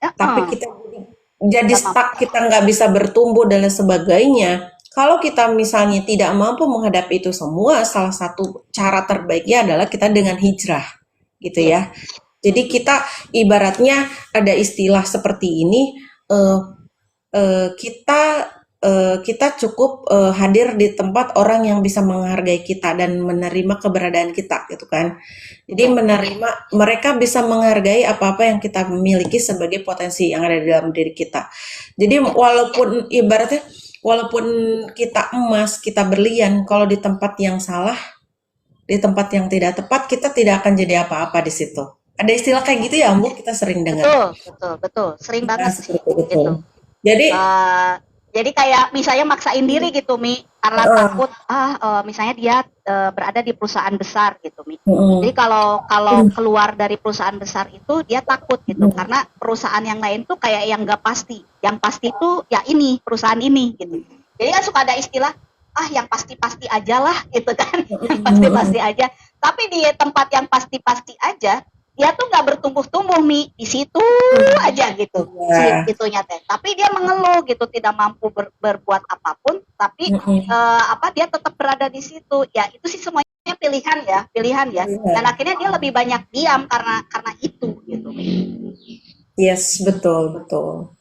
ya, tapi kita jadi nggak mampu. stuck, kita nggak bisa bertumbuh dan lain sebagainya. Kalau kita misalnya tidak mampu menghadapi itu semua, salah satu cara terbaiknya adalah kita dengan hijrah, gitu Iya. ya. Jadi kita ibaratnya ada istilah seperti ini, eh, kita cukup hadir di tempat orang yang bisa menghargai kita dan menerima keberadaan kita, gitu kan. Jadi Ya. mereka bisa menghargai apa-apa yang kita miliki sebagai potensi yang ada di dalam diri kita. Jadi Ya. walaupun kita emas, kita berlian, kalau di tempat yang salah, di tempat yang tidak tepat, kita tidak akan jadi apa-apa di situ. Ada istilah kayak gitu ya, Bu, kita sering dengar. Betul, betul, betul. Sering Nah, banget sih seperti itu. gitu. Jadi, Eh, jadi kayak misalnya maksain diri gitu Mi, karena uh, takut misalnya dia berada di perusahaan besar gitu Mi. Jadi mm, kalau kalau keluar dari perusahaan besar itu dia takut gitu mm, karena perusahaan yang lain tuh kayak yang nggak pasti. Yang pasti tuh ya ini perusahaan ini gitu. Jadi kan suka ada istilah yang pasti-pasti aja lah gitu kan, yang pasti-pasti aja. Tapi di tempat yang pasti-pasti aja dia tuh nggak bertumbuh-tumbuh Mi di situ aja gitu si ya, itunya teh, tapi dia mengeluh gitu tidak mampu berbuat apapun, tapi dia tetap berada di situ ya. Itu sih semuanya pilihan ya, dan iya. akhirnya dia lebih banyak diam karena itu gitu. Yes, betul, betul.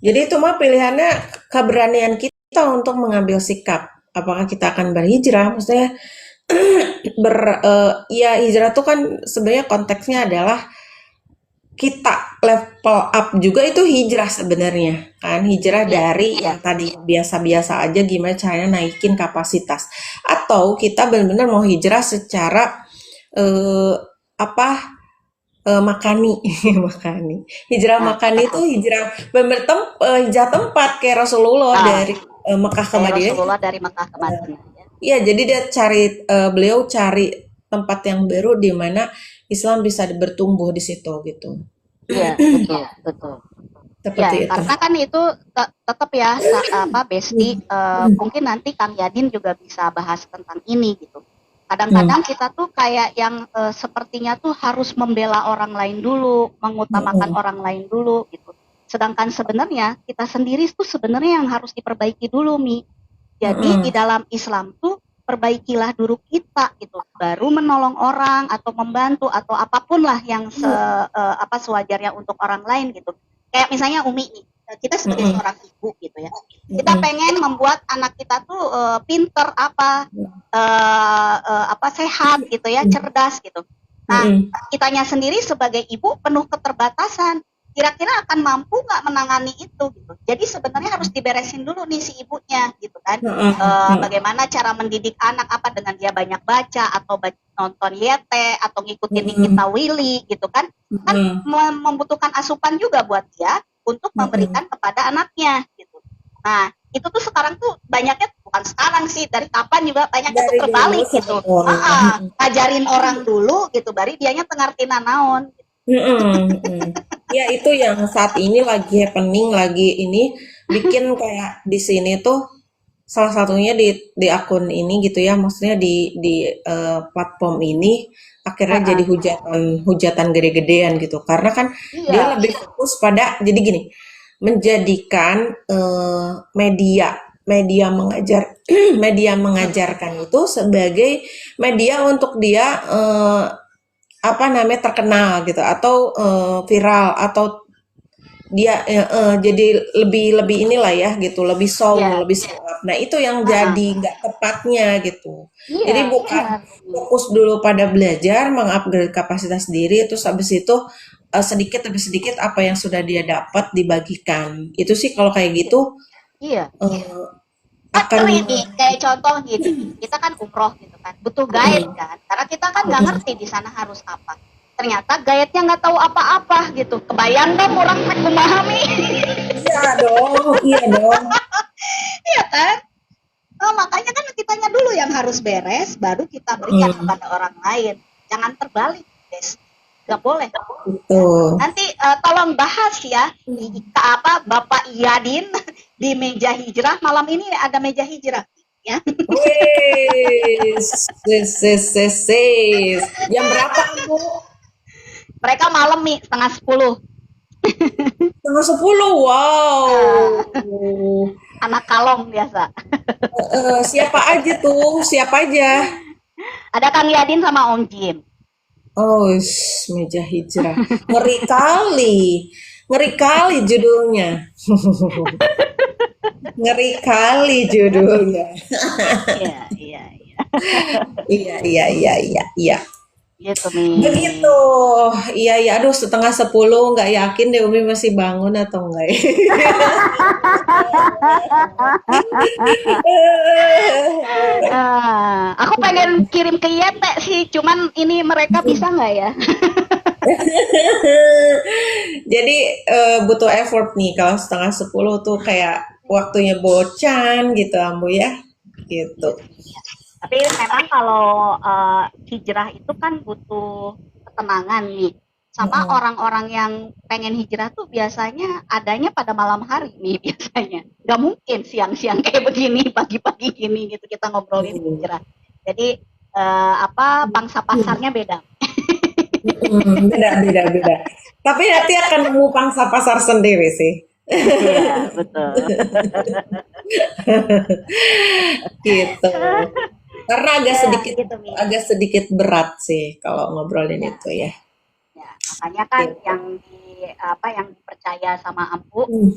Jadi itu mah pilihannya keberanian kita untuk mengambil sikap. Apakah kita akan berhijrah? Maksudnya ya hijrah tuh kan sebenarnya konteksnya adalah kita level up juga itu hijrah sebenarnya kan, hijrah Iya, dari iya, yang tadi biasa-biasa aja gimana caranya naikin kapasitas, atau kita benar-benar mau hijrah secara eh, apa makani makani hijrah nah makani itu betul. hijrah benar hijrah tempat kayak Rasulullah Ah, dari Mekah ke kayak Madinah. Rasulullah dari Mekah ke Madinah ya. Iya, jadi beliau cari tempat yang baru di mana Islam bisa bertumbuh di situ gitu. Iya, betul, betul. Seperti Ya, itu. karena kan itu tetap ya Besti, mungkin nanti Kang Yadin juga bisa bahas tentang ini gitu. Hmm. Kadang-kadang kita tuh kayak yang sepertinya tuh harus membela orang lain dulu, mengutamakan Hmm. orang lain dulu gitu. Sedangkan sebenarnya kita sendiri tuh sebenarnya yang harus diperbaiki dulu, Mi. Jadi di Hmm. dalam Islam tuh perbaikilah dulu kita gitu, baru menolong orang atau membantu atau apapun lah yang sewajarnya untuk orang lain gitu. Kayak misalnya Umi nih, kita sebagai Hmm. seorang ibu gitu ya, kita Hmm. pengen membuat anak kita tuh pinter sehat gitu ya, cerdas gitu. Nah, Hmm. kitanya sendiri sebagai ibu penuh keterbatasan. Kira-kira akan mampu nggak menangani itu gitu. Jadi sebenarnya harus diberesin dulu nih si ibunya gitu kan. Hmm. Bagaimana cara mendidik anak apa dengan dia banyak baca atau nonton YT atau ngikutin Hmm. Nikita Willy gitu kan. Kan Hmm. membutuhkan asupan juga buat dia untuk Hmm. memberikan kepada anaknya gitu. Nah, itu tuh sekarang tuh banyaknya bukan sekarang sih, dari kapan juga banyaknya tuh Dari dulu terbalik gitu. sebetulnya. Ngajarin orang dulu gitu, bari dianya tengarti naon. Hmm. Hmm. Ya itu yang saat ini lagi happening, lagi ini bikin kayak di sini tuh salah satunya di akun ini gitu ya, maksudnya platform ini akhirnya jadi hujatan gede-gedean gitu. Karena kan dia Iya, lebih fokus pada jadi gini, menjadikan media media mengajar media mengajarkan itu sebagai media untuk dia apa namanya terkenal gitu atau viral atau dia jadi lebih lebih inilah ya gitu, lebih show, iya, lebih sulap. Nah, itu yang heeh. jadi nggak tepatnya gitu. Iya, Jadi bukan benar. fokus dulu pada belajar, mengupgrade kapasitas diri, terus habis itu sedikit demi sedikit apa yang sudah dia dapat dibagikan. Itu sih kalau kayak Iya, gitu iya. eh, Kan akan ngeri nih, kayak contoh gini nih, kita kan umroh gitu kan, butuh guide kan, karena kita kan nggak ngerti di sana harus apa. Ternyata guide-nya nggak tahu apa-apa gitu. Kebayang dong orang tak memahami, iya dong, iya dong. ya kan? Oh, makanya kan kitanya dulu yang harus beres, baru kita berikan Hmm, kepada orang lain. Jangan terbalik, Des. Nggak boleh. gitu. Ya. Nanti tolong bahas ya Bapak Iyadin di meja hijrah. Malam ini ada meja hijrah ya. Wis, sis, sis, sis, sis. Jam berapa, Bu? Mereka malam nih 9:30. 9:30. Nah, Wow. anak kalong biasa. Siapa aja tuh? Siapa aja? Ada Kang Yadin sama Om Jim. Oh, meja hijrah. Ngeri kali. Ngeri kali judulnya. Ngeri kali judulnya. Iya, iya, iya. Iya, iya, iya, iya, iya. Gitu nih. Begitu. Iya, iya. Aduh, 9:30. Nggak yakin deh Umi masih bangun atau enggak. Aku pengen kirim ke Yete sih, cuman ini mereka bisa nggak ya? Jadi butuh effort nih kalau 9:30 tuh kayak waktunya bocan gitu Ambu ya. Gitu. Iya sih. Iya. Tapi memang kalau hijrah itu kan butuh ketenangan nih. Sama Mm-mm. orang-orang yang pengen hijrah tuh biasanya adanya pada malam hari nih biasanya. Gak mungkin siang-siang kayak begini, pagi-pagi gini gitu kita ngobrolin Mm. hijrah. Jadi apa pangsa pasarnya beda. Mm-mm. Beda, beda, beda. Tapi nanti akan nemu pangsa pasar sendiri sih. Iya, betul. Gitu. Karena Ya, gitu Mi. agak sedikit berat sih kalau ngobrolin Ya, itu ya. ya. Makanya kan Gitu. yang yang dipercaya sama Ampu Hmm.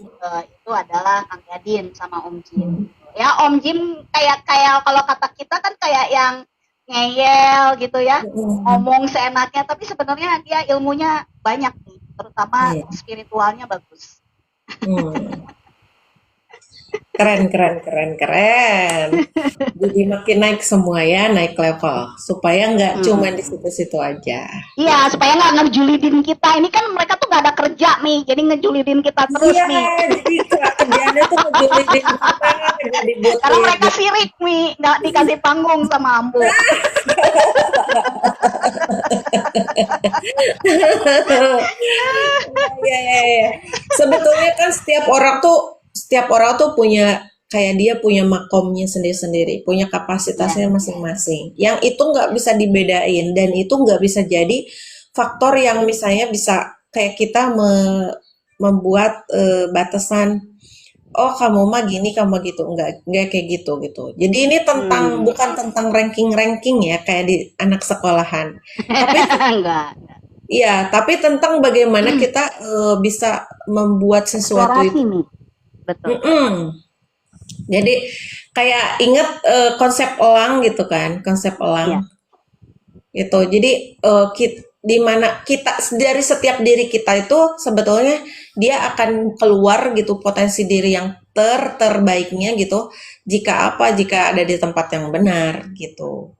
itu adalah Kang Yadin sama Om Jin. Ya Om Jin kayak kayak kalau kata kita kan kayak yang ngeyel gitu ya, Mm-mm. ngomong seenaknya, tapi sebenarnya dia ilmunya banyak nih, terutama Iya. spiritualnya bagus. Hmm. Keren, keren, keren, keren. Jadi makin naik semua ya, naik level. Supaya nggak cuma di Hmm. situ-situ aja. Iya, supaya nggak ngejulidin kita. Ini kan mereka tuh nggak ada kerja nih, jadi ngejulidin kita terus Iya, nih. jadi kerjaannya tuh ngejulidin kita, jadi Karena butir mereka gitu. sirik nih, nggak dikasih panggung sama Ambo. Iya, iya, iya. Sebetulnya kan setiap orang tuh punya kayak dia punya makomnya sendiri-sendiri, punya Iya, kapasitasnya iya. masing-masing. Yang itu nggak Iya. bisa dibedain dan itu nggak bisa jadi faktor yang misalnya bisa kayak kita membuat batasan. Oh kamu mah gini, kamu mah gitu, enggak kayak gitu gitu. Jadi ini Hmm. bukan tentang ranking-ranking ya kayak di anak sekolahan, tapi Enggak. iya, tapi tentang bagaimana kita bisa membuat sesuatu Eksplorasi itu. nih, betul. Mm-mm. Jadi kayak inget konsep elang gitu kan, konsep Iya, elang itu. Jadi di mana kita dari setiap diri kita itu sebetulnya dia akan keluar gitu potensi diri yang terbaiknya gitu. Jika ada di tempat yang benar gitu.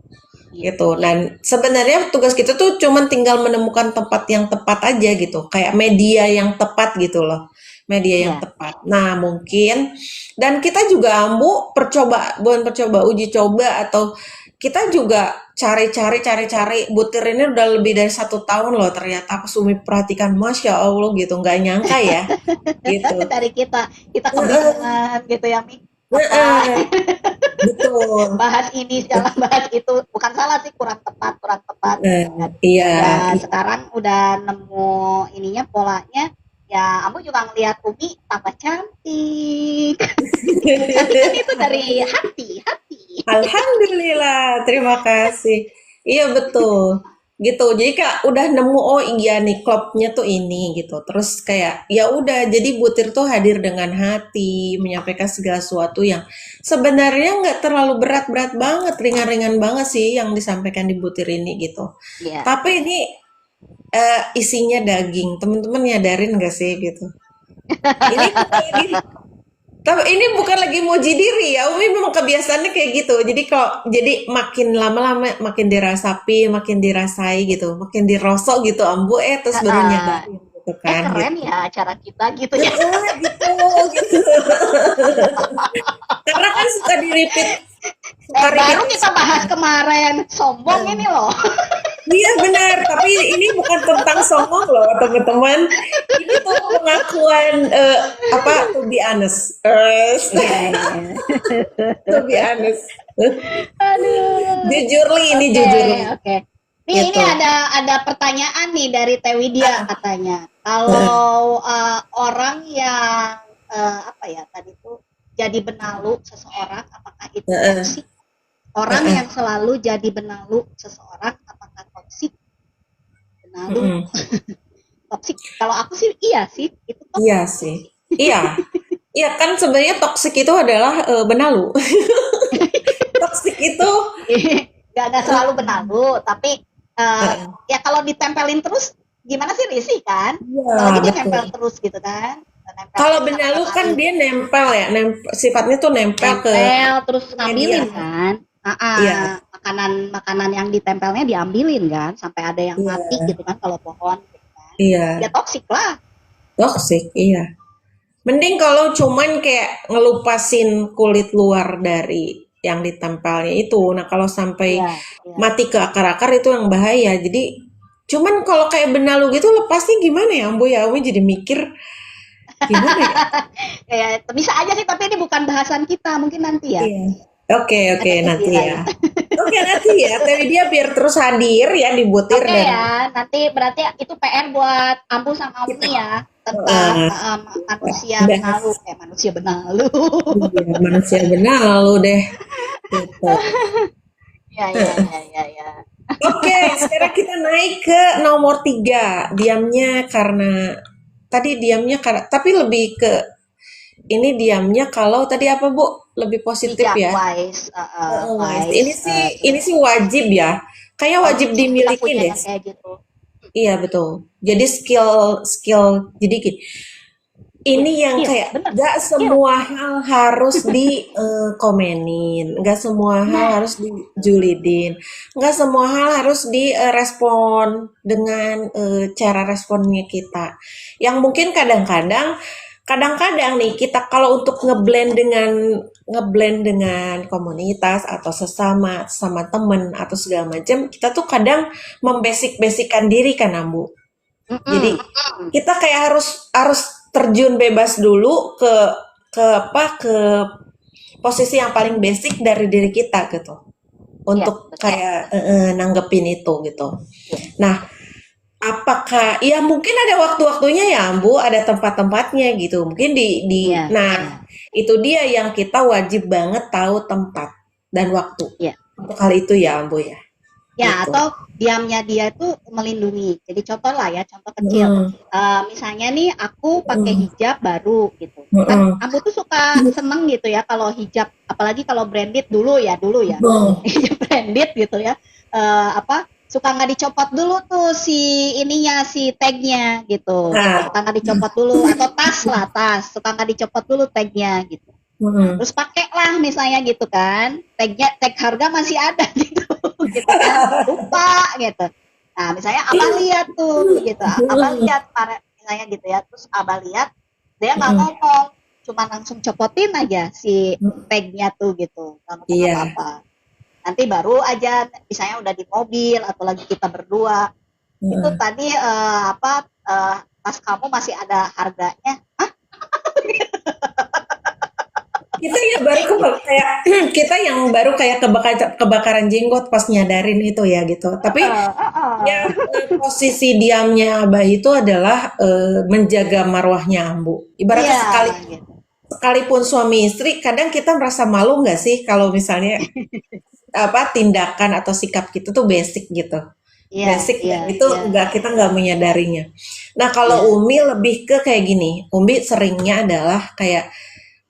iya, Gitu. iya. Dan sebenarnya tugas kita tuh cuman tinggal menemukan tempat yang tepat aja gitu, kayak media yang tepat gitu loh, media yang Iya. tepat. Nah mungkin dan kita juga Ambu bukan percoba uji coba atau kita juga cari-cari butir ini udah lebih dari 1 tahun loh ternyata pas Umi perhatikan Masya Allah gitu nggak nyangka ya gitu. Dari kita Heeh, kebingungan gitu ya, Mi. Apa heeh, betul. bahas ini salah bahas itu bukan salah sih kurang tepat Nah, gitu kan. iya, Ya sekarang udah nemu ininya polanya. Ya, kamu juga ngelihat Umi tambah cantik. Cantik kan itu dari hati, hati. Alhamdulillah, terima kasih. Iya betul. Gitu. Jadi Kak udah nemu oh iya nih klopnya tuh ini gitu. Terus kayak ya udah jadi butir tuh hadir dengan hati, menyampaikan segala sesuatu yang sebenarnya nggak terlalu berat-berat banget, ringan-ringan banget sih yang disampaikan di butir ini gitu. Iya, Tapi iya. ini isinya daging. Teman-teman nyadarin nggak sih gitu? Ini bukan lagi Tapi ini bukan lagi muji diri ya, Umi memang kebiasaannya kayak gitu. Jadi makin lama-lama makin dirasapi, makin dirasai gitu, makin dirosok gitu ambu terus baru Heeh. nyadarin gitu kan Keren gitu. ya acara kita gitu ya. Gitu gitu. Karena kan suka Baru repeat. kita bahas kemarin. Sombong ini loh. Iya benar, tapi ini bukan tentang sombong loh teman-teman. Ini tuh pengakuan to be honest. Iya, iya. To be honest. Aduh. Jujur li ini Oke, jujur li. oke. Ini Gitu. ada pertanyaan nih dari Teh Widya Ah, katanya. heeh, Kalau orang yang apa ya tadi tuh jadi benalu seseorang, apakah itu heeh, toksik? Orang heeh, yang selalu jadi benalu seseorang, apakah toksik? Benalu mhm. toksik. Kalau aku sih iya sih, itu Iya toksik. sih. Iya. Iya kan sebenarnya toksik itu adalah benalu. Toksik itu Gak selalu benalu, tapi heeh, ya kalau ditempelin terus gimana sih risih kan? iya Apalagi dia betul. nempel terus gitu kan? Nempel Kalau terus sampai benalu kan lemari. dia nempel ya, sifatnya tuh nempel ke Nempel terus media. ngambilin kan? Iya, Makanan makanan yang ditempelnya diambilin kan? Sampai ada yang mati iya. gitu kan kalau pohon. Ya Iya, toksik lah. toxic, iya. Mending kalau cuman kayak ngelupasin kulit luar dari yang ditempelnya itu. Nah, kalau sampai Iya, iya. mati ke akar-akar itu yang bahaya. Jadi, cuman kalau kayak benalu gitu lepasnya gimana ya, Ambo ya? Ambo jadi mikir gimana ya? Ya, bisa aja sih, tapi ini bukan bahasan kita. Mungkin nanti ya. Iya. Oke, oke, Ada nanti istilah ya. gitu. Oke, nanti ya. Tapi dia biar terus hadir ya di butir Oke dan ya, nanti berarti itu PR buat Ambu sama kita Umi ya tentang manusia benalu, bahas manusia benalu. iya, manusia benalu deh. Gitu. Ya, ya, ya, ya, ya. Oke, sekarang kita naik ke nomor 3. Diamnya karena tadi diamnya karena tapi lebih ke ini diamnya kalau tadi apa Bu? Lebih positif Bijak, ya. wise, Wise. wise. Ini sih wajib ya. Kayak wajib Wajib sih kita dimiliki punya deh. yang kayak gitu. Iya betul. Jadi skill skill jadi gini, Ya, ini yang skill, kayak bener. gak Skill. semua hal harus dikomenin, gak semua hal Nah, harus dijulidin, gak semua hal harus direspon dengan cara responnya kita. Yang mungkin kadang-kadang nih kita kalau untuk ngeblend dengan komunitas atau sama temen atau segala macam, kita tuh kadang membasic-basickan diri kan, Ambu. Jadi mm-mm. kita kayak harus harus terjun bebas dulu ke posisi yang paling basic dari diri kita gitu Ya, untuk betul. kayak nanggepin itu gitu. Ya, Nah, apakah ya mungkin ada waktu-waktunya ya, Bu, ada tempat-tempatnya gitu. Mungkin ya, nah, ya, itu dia yang kita wajib banget tahu tempat dan waktu. ya. Untuk hal itu ya, Bu ya. Ya, Gitu. atau diamnya dia itu melindungi. Jadi contoh lah ya, contoh kecil. Mm, Misalnya nih aku pakai mm, hijab baru gitu. Kan mm, aku tuh suka seneng gitu ya kalau hijab, apalagi kalau branded dulu ya. mm. Hijab branded gitu ya. Apa suka nggak dicopot dulu tuh si ininya si tagnya gitu. Nah, Suka nggak dicopot dulu atau tas lah tas, suka nggak dicopot dulu tagnya gitu. Nah, mm. terus pakai lah misalnya gitu kan. Tag harga masih ada gitu. Gitu kan. Lupa gitu. Nah, misalnya Abah lihat tuh gitu. Abah lihat misalnya gitu ya. Terus Abah lihat dia nggak Mm, ngomong, cuma langsung copotin aja si mm. tagnya tuh gitu. Nggak ngomong Iya. apa-apa. Nanti baru aja misalnya udah di mobil atau lagi kita berdua. Itu Heeh. tadi tas kamu masih ada harganya. Kita ya baru kayak kita yang baru kayak kebakaran jenggot pas nyadarin itu ya gitu. Tapi ya posisi diamnya Abah itu adalah menjaga marwahnya Ambu. Ibaratnya Iya, gitu. sekalipun suami istri, kadang kita merasa malu nggak sih kalau misalnya apa tindakan atau sikap kita tuh basic gitu. Iya, Basic iya, dan itu iya, kita nggak menyadarinya. Nah kalau iya. Umi lebih ke kayak gini, Umi seringnya adalah kayak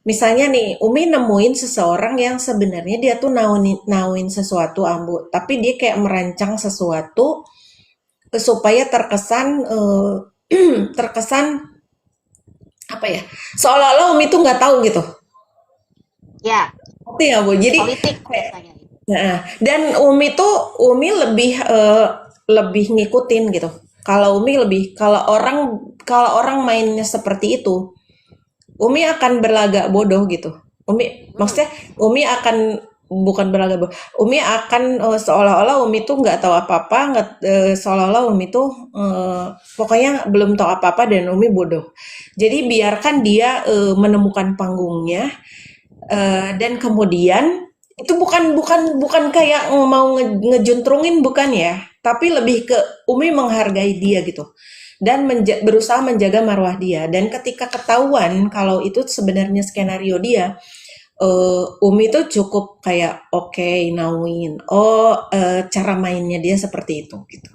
misalnya nih, Umi nemuin seseorang yang sebenarnya dia tuh nauin sesuatu Ambu, tapi dia kayak merancang sesuatu supaya terkesan terkesan apa ya? Seolah-olah Umi tuh nggak tahu gitu. Ya, Ngerti ya Bu? Jadi politik kayak biasanya. nah, dan Umi lebih ngikutin gitu. Kalau Umi lebih kalau orang mainnya seperti itu, Umi akan berlagak bodoh gitu. Hmm. Maksudnya Umi akan bukan berlagak bodoh. Umi akan seolah-olah Umi tuh nggak tahu apa-apa, seolah-olah Umi tuh pokoknya belum tahu apa-apa dan Umi bodoh. Jadi biarkan dia menemukan panggungnya dan kemudian itu bukan kayak mau ngejuntrungin bukan ya, tapi lebih ke Umi menghargai dia gitu dan berusaha menjaga marwah dia. Dan ketika ketahuan kalau itu sebenarnya skenario dia, Umi tuh cukup kayak oke, nauin. Oh, cara mainnya dia seperti itu gitu.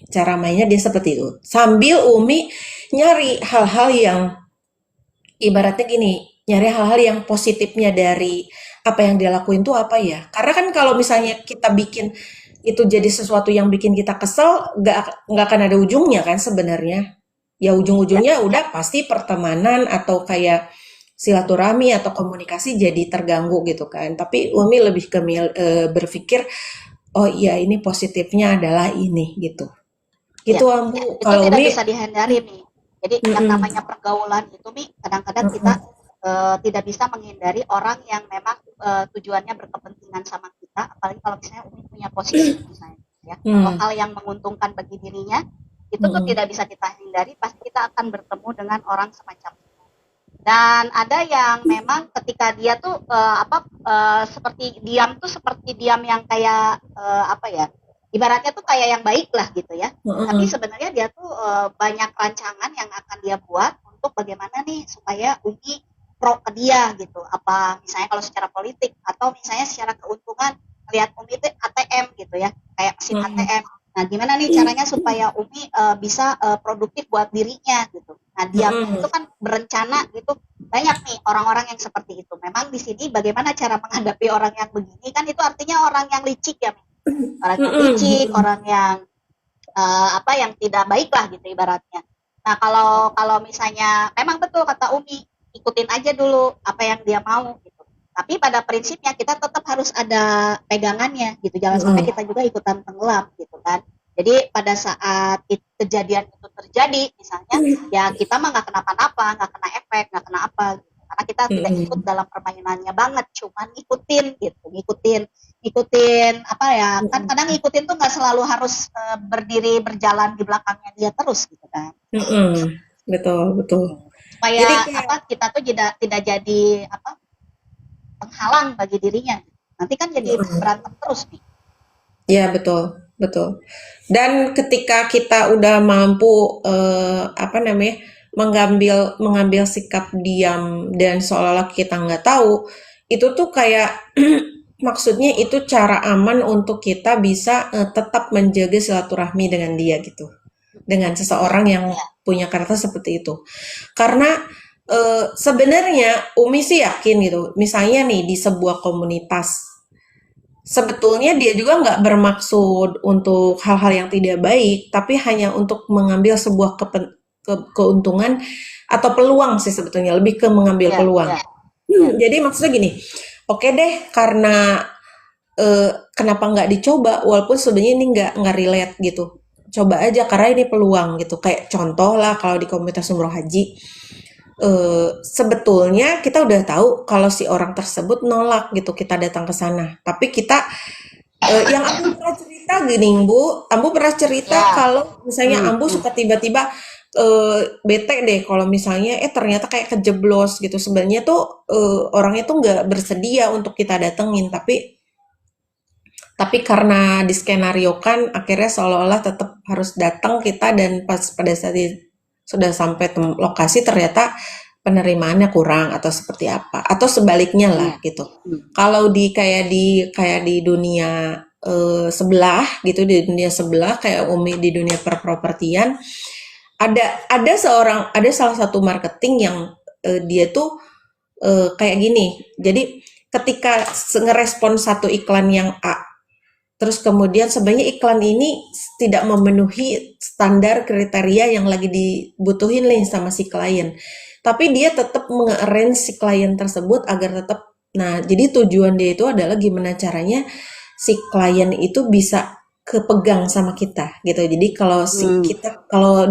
Cara mainnya dia seperti itu. Sambil Umi nyari hal-hal yang ibaratnya gini, nyari hal-hal yang positifnya dari apa yang dia lakuin tuh apa ya? Karena kan kalau misalnya kita bikin itu jadi sesuatu yang bikin kita kesel, nggak akan ada ujungnya kan sebenarnya. Ya Ya, ujung-ujungnya udah pasti pertemanan atau kayak silaturahmi atau komunikasi jadi terganggu gitu kan. Tapi Umi lebih berpikir, oh iya ini positifnya adalah ini gitu. Iya, Gitu Ambu. itu Kalau tidak Umi, bisa dihindari nih. Jadi yang mm-mm, namanya pergaulan itu nih kadang-kadang kita mm-mm, tidak bisa menghindari orang yang memang tujuannya berkepentingan sama kita, apalagi kalau misalnya Umi punya posisi misalnya, ya, atau mm, hal yang menguntungkan bagi dirinya, itu tuh mm-mm, tidak bisa kita hindari, pasti kita akan bertemu dengan orang semacam itu. Dan ada yang memang ketika dia tuh seperti diam tuh seperti diam yang kayak apa ya? Ibaratnya tuh kayak yang baik lah gitu ya. Tapi mm-mm, sebenarnya dia tuh banyak rancangan yang akan dia buat untuk bagaimana nih supaya Umi pro ke dia gitu. Apa misalnya kalau secara politik atau misalnya secara keuntungan lihat Umi itu ATM gitu ya, kayak mesin mm-mm, ATM. Nah, gimana nih caranya supaya Umi bisa produktif buat dirinya gitu. Nah, diamnya itu mm-mm, kan berencana gitu. Banyak nih orang-orang yang seperti itu. Memang di sini bagaimana cara menghadapi orang yang begini kan itu artinya orang yang licik ya. Orang yang mm-mm, licik, mm-mm, orang yang yang tidak baik lah gitu ibaratnya. Nah, kalau kalau misalnya memang betul kata Umi, ikutin aja dulu apa yang dia mau gitu. Tapi pada prinsipnya kita tetap harus ada pegangannya gitu. Jangan sampai mm-mm, kita juga ikutan tenggelam gitu kan. Jadi pada saat kejadian itu terjadi, misalnya, ya kita mah nggak kenapa-napa, nggak kena efek, nggak kena apa, gitu. Karena kita tidak ikut mm-mm, dalam permainannya banget, cuman ngikutin gitu, ngikutin apa ya? Kan mm-mm, kadang ngikutin tuh nggak selalu harus berdiri berjalan di belakangnya dia terus gitu kan. mm-mm. Betul, betul. Jadi Supaya kayak, apa? Kita tuh tidak jadi apa? Penghalang bagi dirinya. Nanti kan jadi mm-mm. berantem terus nih. Ya betul, betul. Dan ketika kita udah mampu apa namanya mengambil mengambil sikap diam dan seolah-olah kita nggak tahu, itu tuh kayak maksudnya itu cara aman untuk kita bisa tetap menjaga silaturahmi dengan dia gitu, dengan seseorang yang Ya, punya karakter seperti itu. Karena sebenarnya Umi sih yakin gitu, misalnya nih di sebuah komunitas sebetulnya dia juga nggak bermaksud untuk hal-hal yang tidak baik, tapi hanya untuk mengambil sebuah keuntungan atau peluang sih sebetulnya, lebih ke mengambil ya, peluang. ya, ya. Jadi maksudnya gini, oke deh karena kenapa nggak dicoba, walaupun sebenarnya ini nggak relate gitu. Coba aja karena ini peluang gitu. Kayak contoh lah kalau di komunitas umroh haji, sebetulnya kita udah tahu kalau si orang tersebut nolak gitu kita datang ke sana. Tapi kita yang Ambu pernah cerita gini, Ambu pernah cerita Ya. kalau misalnya Hmm, Ambu hmm. suka tiba-tiba bete deh kalau misalnya ternyata kayak kejeblos gitu. Sebenarnya tuh orangnya tuh nggak bersedia untuk kita datengin, tapi karena diskenariokan akhirnya seolah-olah tetap harus datang kita dan pas pada saat sudah sampai lokasi ternyata penerimaannya kurang atau seperti apa atau sebaliknya lah Ya. gitu. Hmm. Kalau di kayak di dunia sebelah gitu di dunia sebelah kayak Umi di dunia perpropertian ada salah satu marketing yang dia tuh kayak gini. Jadi ketika ngerespon satu iklan yang A terus kemudian sebenarnya iklan ini tidak memenuhi standar kriteria yang lagi dibutuhin nih sama si klien. Tapi dia tetap mengarrange si klien tersebut agar tetap, nah jadi tujuan dia itu adalah gimana caranya si klien itu bisa kepegang sama kita gitu. Jadi kalau si Hmm. kita kalau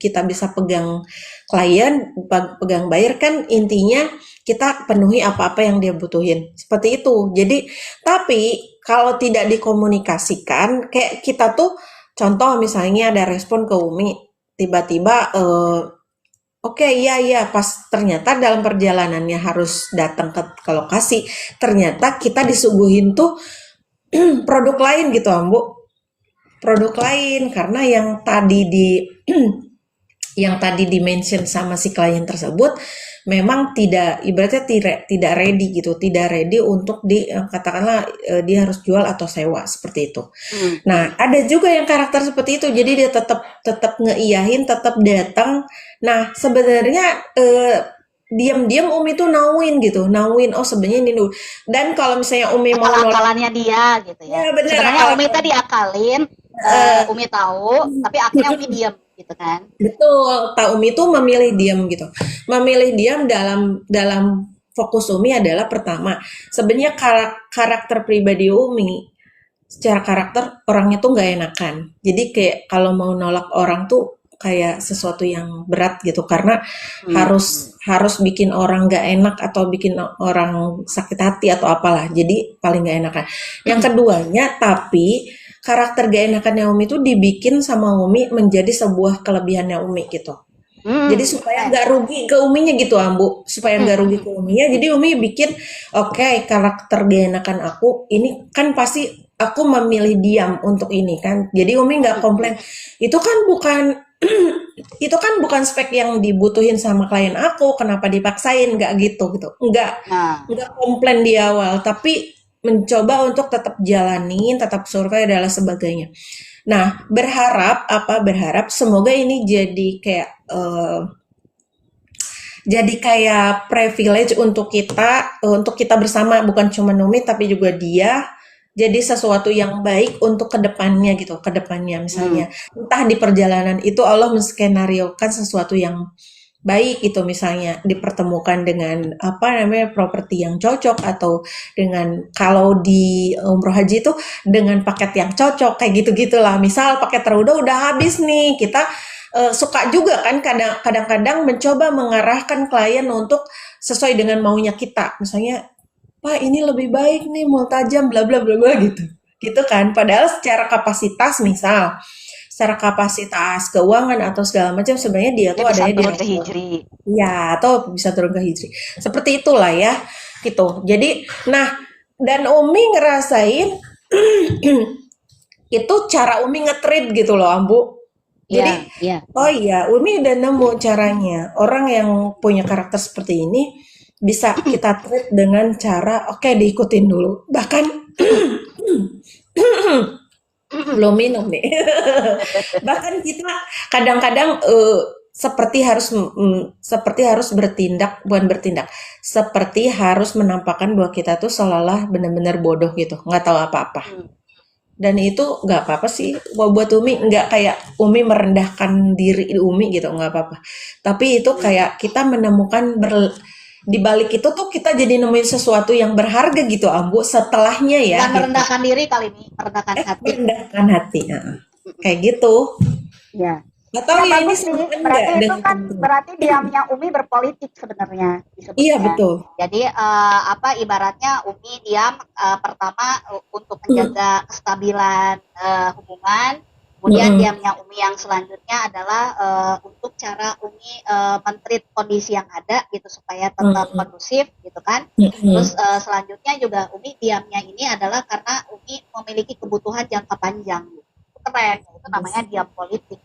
kita bisa pegang klien, pegang buyer kan intinya kita penuhi apa-apa yang dia butuhin. Seperti itu. Jadi tapi kalau tidak dikomunikasikan, kayak kita tuh contoh misalnya ada respon ke Umi, tiba-tiba oke, iya iya pas ternyata dalam perjalanannya harus datang ke lokasi, ternyata kita disuguhin tuh produk lain gitu, Ambu. Produk lain karena yang tadi dimention sama si klien tersebut memang tidak ibaratnya tidak ready gitu, tidak ready untuk katakanlah dia harus jual atau sewa seperti itu. Hmm. Nah, ada juga yang karakter seperti itu. Jadi dia tetap tetap ngeiyahin, tetap datang. Nah, sebenarnya diam-diam Umi tuh nauin gitu, nauin oh sebenarnya ini dulu. Dan kalau misalnya Umi mau nolak, Akal-akalannya dia gitu ya. ya benar Sebenarnya Umi akal-akal. tadi akalin, Umi tahu, tapi akhirnya Umi diam gitu kan. Betul, Pak Umi itu memilih diam gitu. Memilih diam dalam dalam fokus Umi adalah pertama, sebenarnya karakter pribadi Umi secara karakter orangnya tuh nggak enakan. Jadi kayak kalau mau nolak orang tuh kayak sesuatu yang berat gitu karena harus harus bikin orang nggak enak atau bikin orang sakit hati atau apalah. Jadi paling nggak enakan. Yang keduanya, tapi karakter gak enakannya Umi itu dibikin sama Umi menjadi sebuah kelebihannya Umi gitu. Jadi supaya nggak rugi ke Uminya gitu Ambu, supaya nggak rugi ke Uminya. Jadi Umi bikin, oke, karakter gak enakan aku ini kan pasti aku memilih diam untuk ini kan. Jadi Umi nggak komplain. Itu kan bukan itu kan bukan spek yang dibutuhin sama klien aku. Kenapa dipaksain? Nggak gitu gitu. Nah, Nggak komplain di awal, tapi mencoba untuk tetap jalanin, tetap survei dan lain sebagainya. Nah, berharap semoga ini jadi kayak privilege untuk kita bersama, bukan cuma Numi tapi juga dia. Jadi sesuatu yang baik untuk kedepannya gitu, kedepannya misalnya. Entah di perjalanan itu Allah menskenariokan sesuatu yang baik gitu, misalnya dipertemukan dengan apa namanya properti yang cocok, atau dengan kalau di umroh haji itu dengan paket yang cocok kayak gitu-gitulah. Misal paket terudah udah habis nih, kita suka juga kan kadang-kadang mencoba mengarahkan klien untuk sesuai dengan maunya kita. Misalnya, Pak ini lebih baik nih multajam bla bla bla bla gitu. Gitu kan. Padahal secara kapasitas keuangan atau segala macam sebenarnya dia dia tuh bisa adanya di turun ke level, hijri. ya, atau bisa turun ke hijri. Seperti itulah ya, gitu. Jadi, nah, dan Umi ngerasain itu cara Umi nge-treat gitu loh, Ambu. Iya, Jadi, iya. oh iya, Umi udah nemu caranya. Orang yang punya karakter seperti ini bisa kita treat dengan cara, oke, diikutin dulu. Bahkan belum minum nih. Bahkan kita kadang-kadang seperti harus bertindak, bukan bertindak, seperti harus menampakkan bahwa kita tuh seolah-olah benar-benar bodoh gitu, nggak tahu apa-apa. Dan itu nggak apa-apa sih. Buat Umi nggak kayak Umi merendahkan diri Umi gitu, nggak apa-apa. Tapi itu kayak kita menemukan di balik itu tuh kita jadi nemuin sesuatu yang berharga gitu, Ambu. Setelahnya ya, Bukan gitu. merendahkan diri kali ini, merendahkan hati. Merendahkan hati. Nah, kayak gitu. Ya. Atau Ya ya ini bagus nih, sama enggak berarti itu dengan kan teman-teman? berarti diamnya Umi berpolitik sebenarnya Iya, disebutnya. betul. Jadi apa ibaratnya Umi diam pertama untuk menjaga kestabilan hubungan, kemudian Mm-mm. diamnya Umi yang selanjutnya adalah untuk cara Umi mentreat kondisi yang ada gitu supaya tetap Mm-mm. kondusif gitu kan. Mm-mm. Terus selanjutnya juga Umi diamnya ini adalah karena Umi memiliki kebutuhan jangka panjang. Keren, itu namanya diam politik.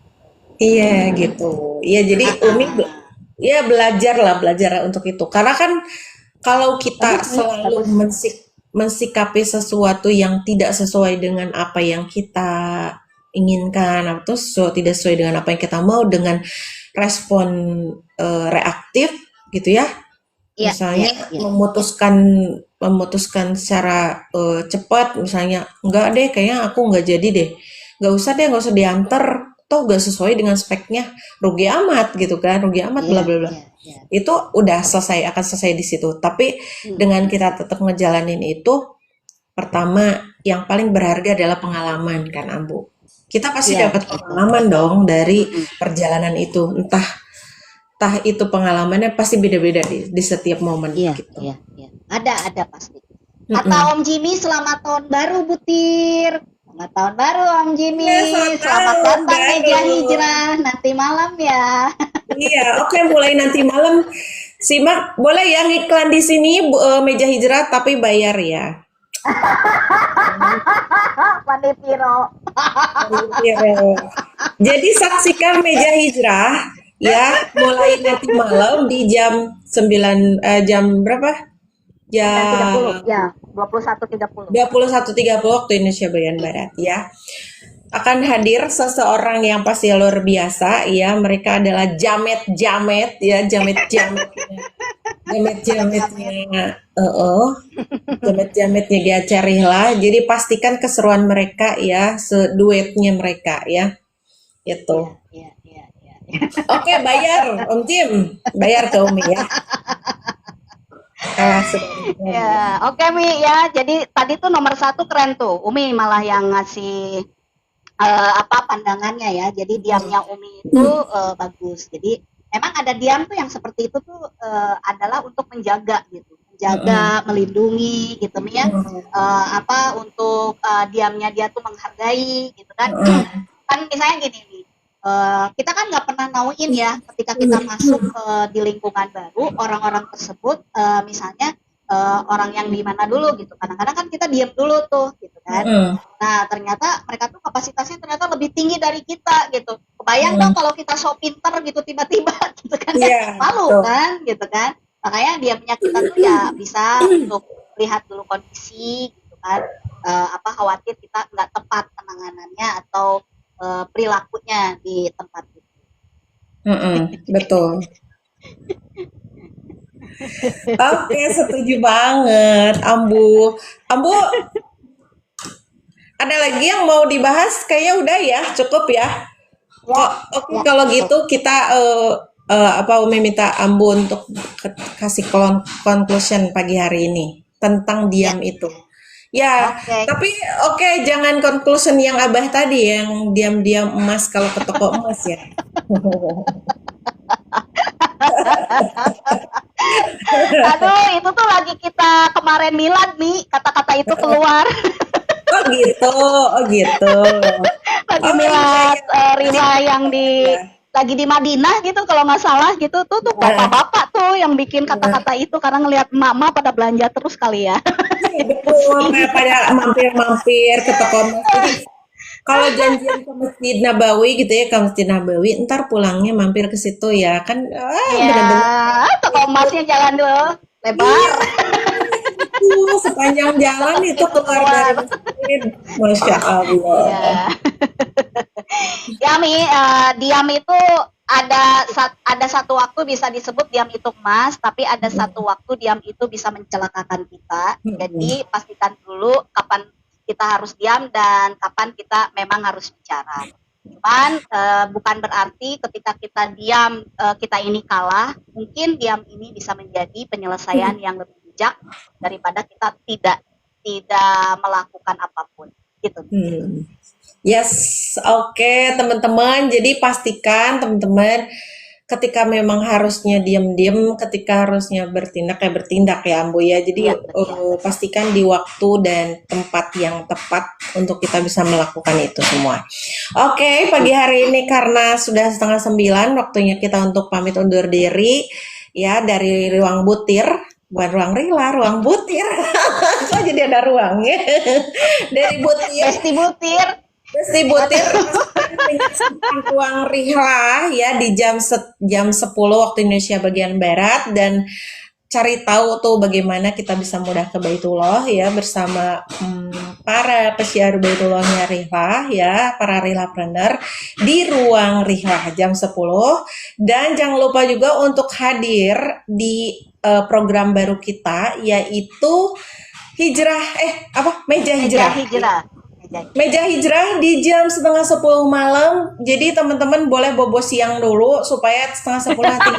Iya, gitu. Iya, jadi Umi ya belajar untuk itu. Karena kan kalau kita Bagus nih, selalu bagus. mensikapi sesuatu yang tidak sesuai dengan apa yang kita inginkan, atau tidak sesuai dengan apa yang kita mau, dengan respon reaktif gitu ya. Iya, iya, Misalnya iya, iya. memutuskan secara cepat, misalnya enggak deh, kayaknya aku nggak jadi deh, nggak usah diantar, toh nggak sesuai dengan speknya, rugi amat gitu kan, rugi amat Iya, bla bla bla. iya, iya. Itu udah selesai, akan selesai di situ. Tapi dengan kita tetap ngejalanin itu, pertama yang paling berharga adalah pengalaman kan, Ambu. Kita pasti Iya, dapat betul. pengalaman dong dari Mm-mm. perjalanan itu. Entah entah itu pengalamannya pasti beda-beda di setiap momen Iya, gitu. iya, iya. Ada pasti. Kata Mm-mm. Om Jimmy, selamat tahun baru, Butir. Selamat tahun baru, Om Iya, Jimmy. selamat Selamat tahun datang baru. Meja Hijrah nanti malam ya. Iya, oke, mulai nanti malam simak, boleh ya ngiklan di sini Meja Hijrah tapi bayar ya. Panitiro. Jadi saksikan Meja Hijrah ya, mulai nanti malam di jam berapa? 9.30, Jam ya. 21.30. 21.30 waktu Indonesia bagian Barat ya. Akan hadir seseorang yang pasti luar biasa ya. Mereka adalah jamet-jamet ya, jamet-jametnya, jamet-jametnya Gia Cerihla. Jadi pastikan keseruan mereka ya, seduetnya mereka ya, Iya, itu. iya, iya, iya. Oke, bayar Om Tim, bayar ke Umi ya. Salah sudah diam ya. Ya, oke Mi ya. Jadi tadi tuh nomor satu keren tuh. Umi malah yang ngasih apa pandangannya ya. Jadi diamnya Umi itu bagus. Jadi memang ada diam tuh yang seperti itu tuh adalah untuk menjaga gitu, menjaga, melindungi gitu Mi ya. Apa untuk diamnya dia tuh menghargai gitu kan. Kan misalnya gini nih. Kita kan nggak pernah nauin ya ketika kita masuk di lingkungan baru orang-orang tersebut misalnya orang yang di mana dulu gitu. Kadang-kadang kan kita diam dulu tuh gitu kan. Nah, ternyata mereka tuh kapasitasnya ternyata lebih tinggi dari kita gitu. Kebayang dong kalau kita so pinter gitu tiba-tiba gitu kan ya. Iya, Malu betul. kan gitu kan. Makanya diamnya kita tuh ya bisa untuk lihat dulu kondisi gitu kan. Apa khawatir kita nggak tepat penanganannya atau perilakunya di tempat itu. Betul. Oke, setuju banget, Ambu. Ambu, ada lagi yang mau dibahas? Kayaknya udah ya, cukup ya. Ya, Oke, ya, kalau cukup. gitu kita apa Umi minta Ambu untuk kasih conclusion pagi hari ini tentang Ya, diam itu. Ya, oke. tapi oke, jangan conclusion yang Abah tadi yang diam-diam emas kalau ke toko emas ya. Aduh, itu tuh lagi kita kemarin milad nih, kata-kata itu keluar. Oh gitu, oh gitu. Lagi Oh iya, milad iya. Jadi, Rila yang di ya. lagi di Madinah gitu kalau nggak salah gitu tuh bapak-bapak tuh yang bikin kata-kata itu karena ngelihat emak-emak pada belanja terus kali ya. Iya Itu betul, sih. kayak pada mampir-mampir ke toko emas. Jadi kalau janjian ke Masjid Nabawi gitu ya, ke Masjid Nabawi, ntar pulangnya mampir ke situ ya, kan Ya, bener-bener toko itu. emasnya jalan dulu lebar Iya, itu sepanjang jalan itu itu keluar dari keluar. masjid, Masya Allah. Ya. Ya Mi, diam itu ada satu waktu bisa disebut diam itu emas, tapi ada satu waktu diam itu bisa mencelakakan kita. Jadi pastikan dulu kapan kita harus diam dan kapan kita memang harus bicara. Cuman bukan berarti ketika kita diam kita ini kalah. Mungkin diam ini bisa menjadi penyelesaian yang lebih bijak daripada kita tidak melakukan apapun. Gitu. Yes, oke teman-teman. Jadi pastikan teman-teman ketika memang harusnya diam-diam, ketika harusnya bertindak ya bertindak ya Ambo ya. Jadi Iya, iya. pastikan di waktu dan tempat yang tepat untuk kita bisa melakukan itu semua. Oke, pagi hari ini karena sudah 8:30 waktunya kita untuk pamit undur diri ya dari ruang butir. Bukan ruang rila, ruang butir. Kok jadi ada ruangnya? Dari butir Besti butir. Besti Butir menyaksikan ruang Rihla ya di jam 10 waktu Indonesia bagian Barat dan cari tahu tuh bagaimana kita bisa mudah ke Baitullah ya bersama para pesyiar Baitullahnya Rihla ya, para Rihlapreneur di ruang Rihla jam 10 dan jangan lupa juga untuk hadir di program baru kita yaitu meja Meja hijrah. hijrah. Meja hijrah di jam 9:30 malam. Jadi teman-teman boleh bobo siang dulu supaya 9:30 nanti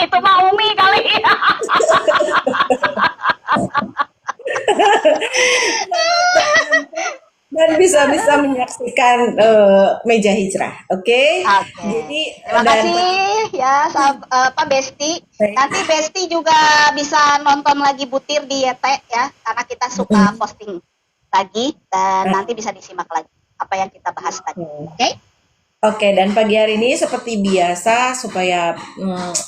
Itu mah Umi kali. dan bisa menyaksikan meja hijrah. Oke. Oke. Jadi Terima kasih ya Pak Besti. Nanti Besti juga bisa nonton lagi butir di YT ya karena kita suka posting lagi dan nanti bisa disimak lagi apa yang kita bahas tadi. Oke? Oke, dan pagi hari ini seperti biasa supaya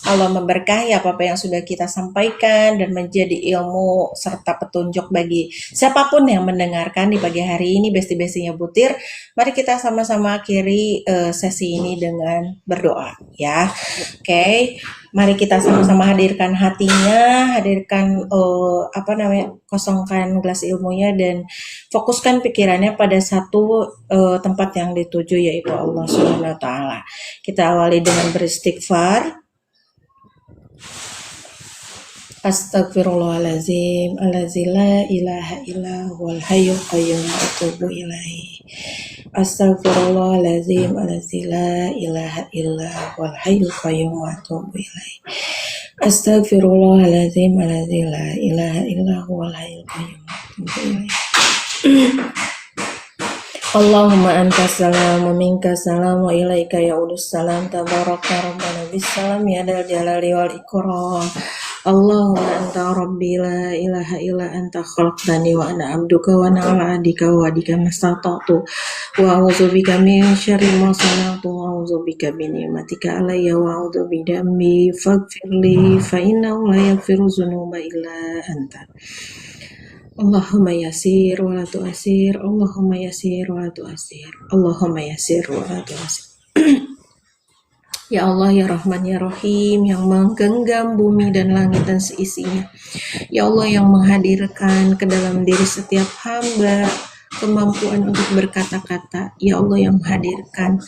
Allah memberkahi apa-apa yang sudah kita sampaikan dan menjadi ilmu serta petunjuk bagi siapapun yang mendengarkan di pagi hari ini besti-bestinya butir. Mari kita sama-sama akhiri sesi ini dengan berdoa ya. Oke. Mari kita sama-sama hadirkan hatinya, hadirkan kosongkan gelas ilmunya dan fokuskan pikirannya pada satu tempat yang dituju yaitu Allah Subhanahu wa taala. Kita awali dengan beristighfar. Astagfirullahaladzim Allazi la ilaha illa huwal hayyul qayyum wa atubu ilaihi. Astagfirullahaladzim Allazi la ilaha illa huwal hayyul qayyum wa atubu ilaihi. Astaghfirullahaladzim alladzi la ilaha illa huwal hayyul qayyum. Allahumma antas salam wa minkas salam wa ilaika ya'udus salam tabaraka rabbana bisalam ya dal jalali wal ikram. Allahumma anta rabbi la ilaha illa anta khalaqtani wa ana abduka wa ana ala adika wa adika mastata'tu wa a'udzu bika min syarri ma sana'tu wa a'udzu bika bi ni'matika alayya wa a'udzu bi dambi faghfirli fa innahu la yaghfiru dzunuba illa anta. Allahumma yasir wa la tu'asir, Allahumma yasir wa la tu'asir, Allahumma yasir wa la tu'asir. Ya Allah, ya Rahman, ya Rahim, yang menggenggam bumi dan langit dan seisinya. Ya Allah, yang menghadirkan ke dalam diri setiap hamba kemampuan untuk berkata-kata. Ya Allah, yang menghadirkan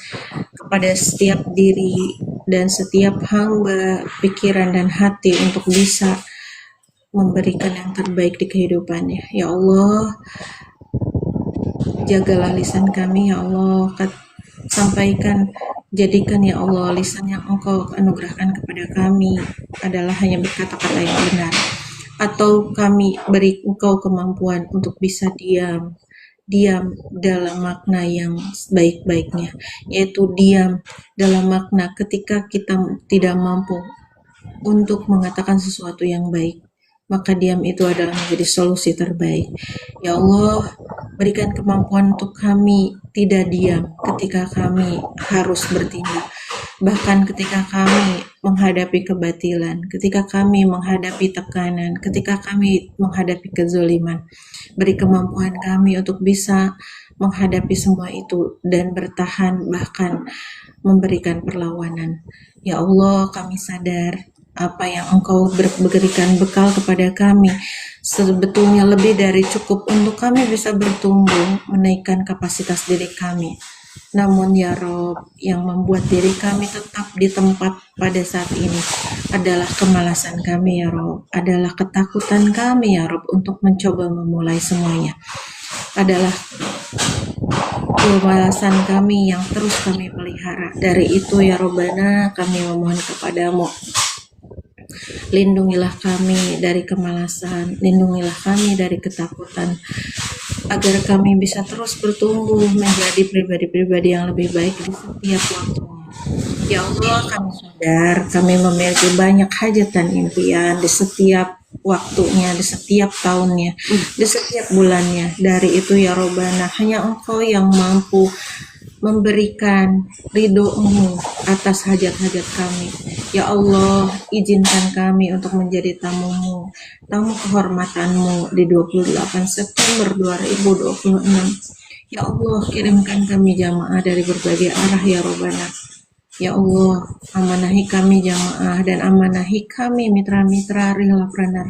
kepada setiap diri dan setiap hamba pikiran dan hati untuk bisa memberikan yang terbaik di kehidupannya. Ya Allah, jagalah lisan kami, ya Allah, sampaikan, jadikan ya Allah lisan yang Engkau anugerahkan kepada kami adalah hanya berkata-kata yang benar, atau kami beri Engkau kemampuan untuk bisa diam dalam makna yang baik-baiknya, yaitu diam dalam makna ketika kita tidak mampu untuk mengatakan sesuatu yang baik, maka diam itu adalah menjadi solusi terbaik. Ya Allah, berikan kemampuan untuk kami tidak diam ketika kami harus bertindak. Bahkan ketika kami menghadapi kebatilan, ketika kami menghadapi tekanan, ketika kami menghadapi kezaliman. Beri kemampuan kami untuk bisa menghadapi semua itu dan bertahan, bahkan memberikan perlawanan. Ya Allah, kami sadar apa yang Engkau berikan bekal kepada kami sebetulnya lebih dari cukup untuk kami bisa bertumbuh, menaikkan kapasitas diri kami. Namun ya Rob, yang membuat diri kami tetap di tempat pada saat ini adalah kemalasan kami ya Rob, adalah ketakutan kami ya Rob untuk mencoba memulai semuanya, adalah kemalasan kami yang terus kami pelihara. Dari itu ya Robbana, kami memohon kepadamu, lindungilah kami dari kemalasan, lindungilah kami dari ketakutan, agar kami bisa terus bertumbuh menjadi pribadi-pribadi yang lebih baik di setiap waktunya. Ya Allah, kami sadar kami memiliki banyak hajat dan impian di setiap waktunya, di setiap tahunnya, di setiap bulannya. Dari itu ya Robbana, hanya Engkau yang mampu memberikan ridho-Mu atas hajat-hajat kami. Ya Allah, izinkan kami untuk menjadi tamu-Mu, tamu kehormatan-Mu di 28 September 2026. Ya Allah, kirimkan kami jamaah dari berbagai arah ya Robbana. Ya Allah, amanahi kami jamaah dan amanahi kami mitra-mitra Rehalapreneur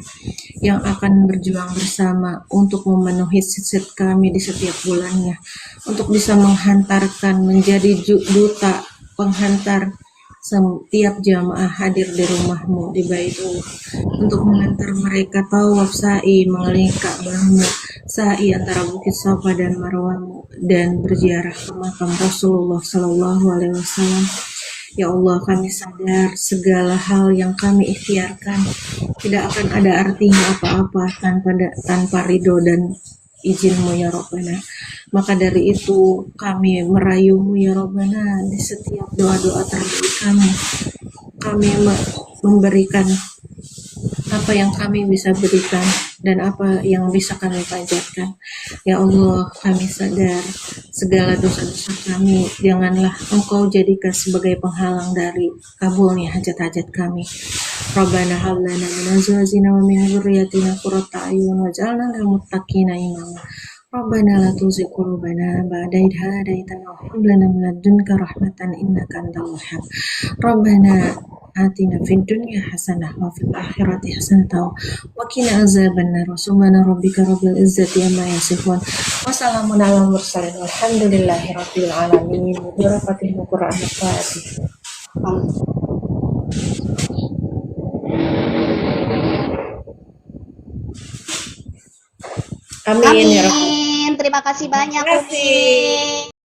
yang akan berjuang bersama untuk memenuhi sisi kami di setiap bulannya, untuk bisa menghantarkan menjadi duta penghantar setiap jamaah hadir di rumah-Mu di Baitullah, untuk mengantar mereka tawaf sa'i mengelilingi Ka'bah-Mu, sa'i antara Bukit Safa dan Marwah-Mu, dan berziarah ke makam Rasulullah Sallallahu Alaihi Wasallam. Ya Allah, kami sadar segala hal yang kami ikhtiarkan tidak akan ada artinya apa-apa tanpa ridho dan izin-Mu ya Rabbana. Maka dari itu kami merayu-Mu ya Rabbana di setiap doa-doa terbaik kami. Kami memberikan apa yang kami bisa berikan dan apa yang bisa kami panjatkan. Ya Allah, kami sadar segala dosa-dosa kami janganlah Engkau jadikan sebagai penghalang dari kabulnya hajat-hajat kami. Rabbana hab lana min azwajina wa min dzurriyyatina qurrata a'yun waj'alna lil muttaqina imama. Rabbana la tuzigh qulubana ba'da idh hadaitana wa hab lana min ladunka rahmatan innaka antal wahhab. Rabbana atina fid dunya hasanah wa fil akhirati hasanah wa qina azabannar. Subhana rabbika rabbil izzati amma yasifun wa salamun alal mursalin walhamdulillahi rabbil alamin. Bi barakatihil Qur'an al-Fatih. Amin ya Rabbal. Amin. Terima kasih banyak, Terima kasih. Umi.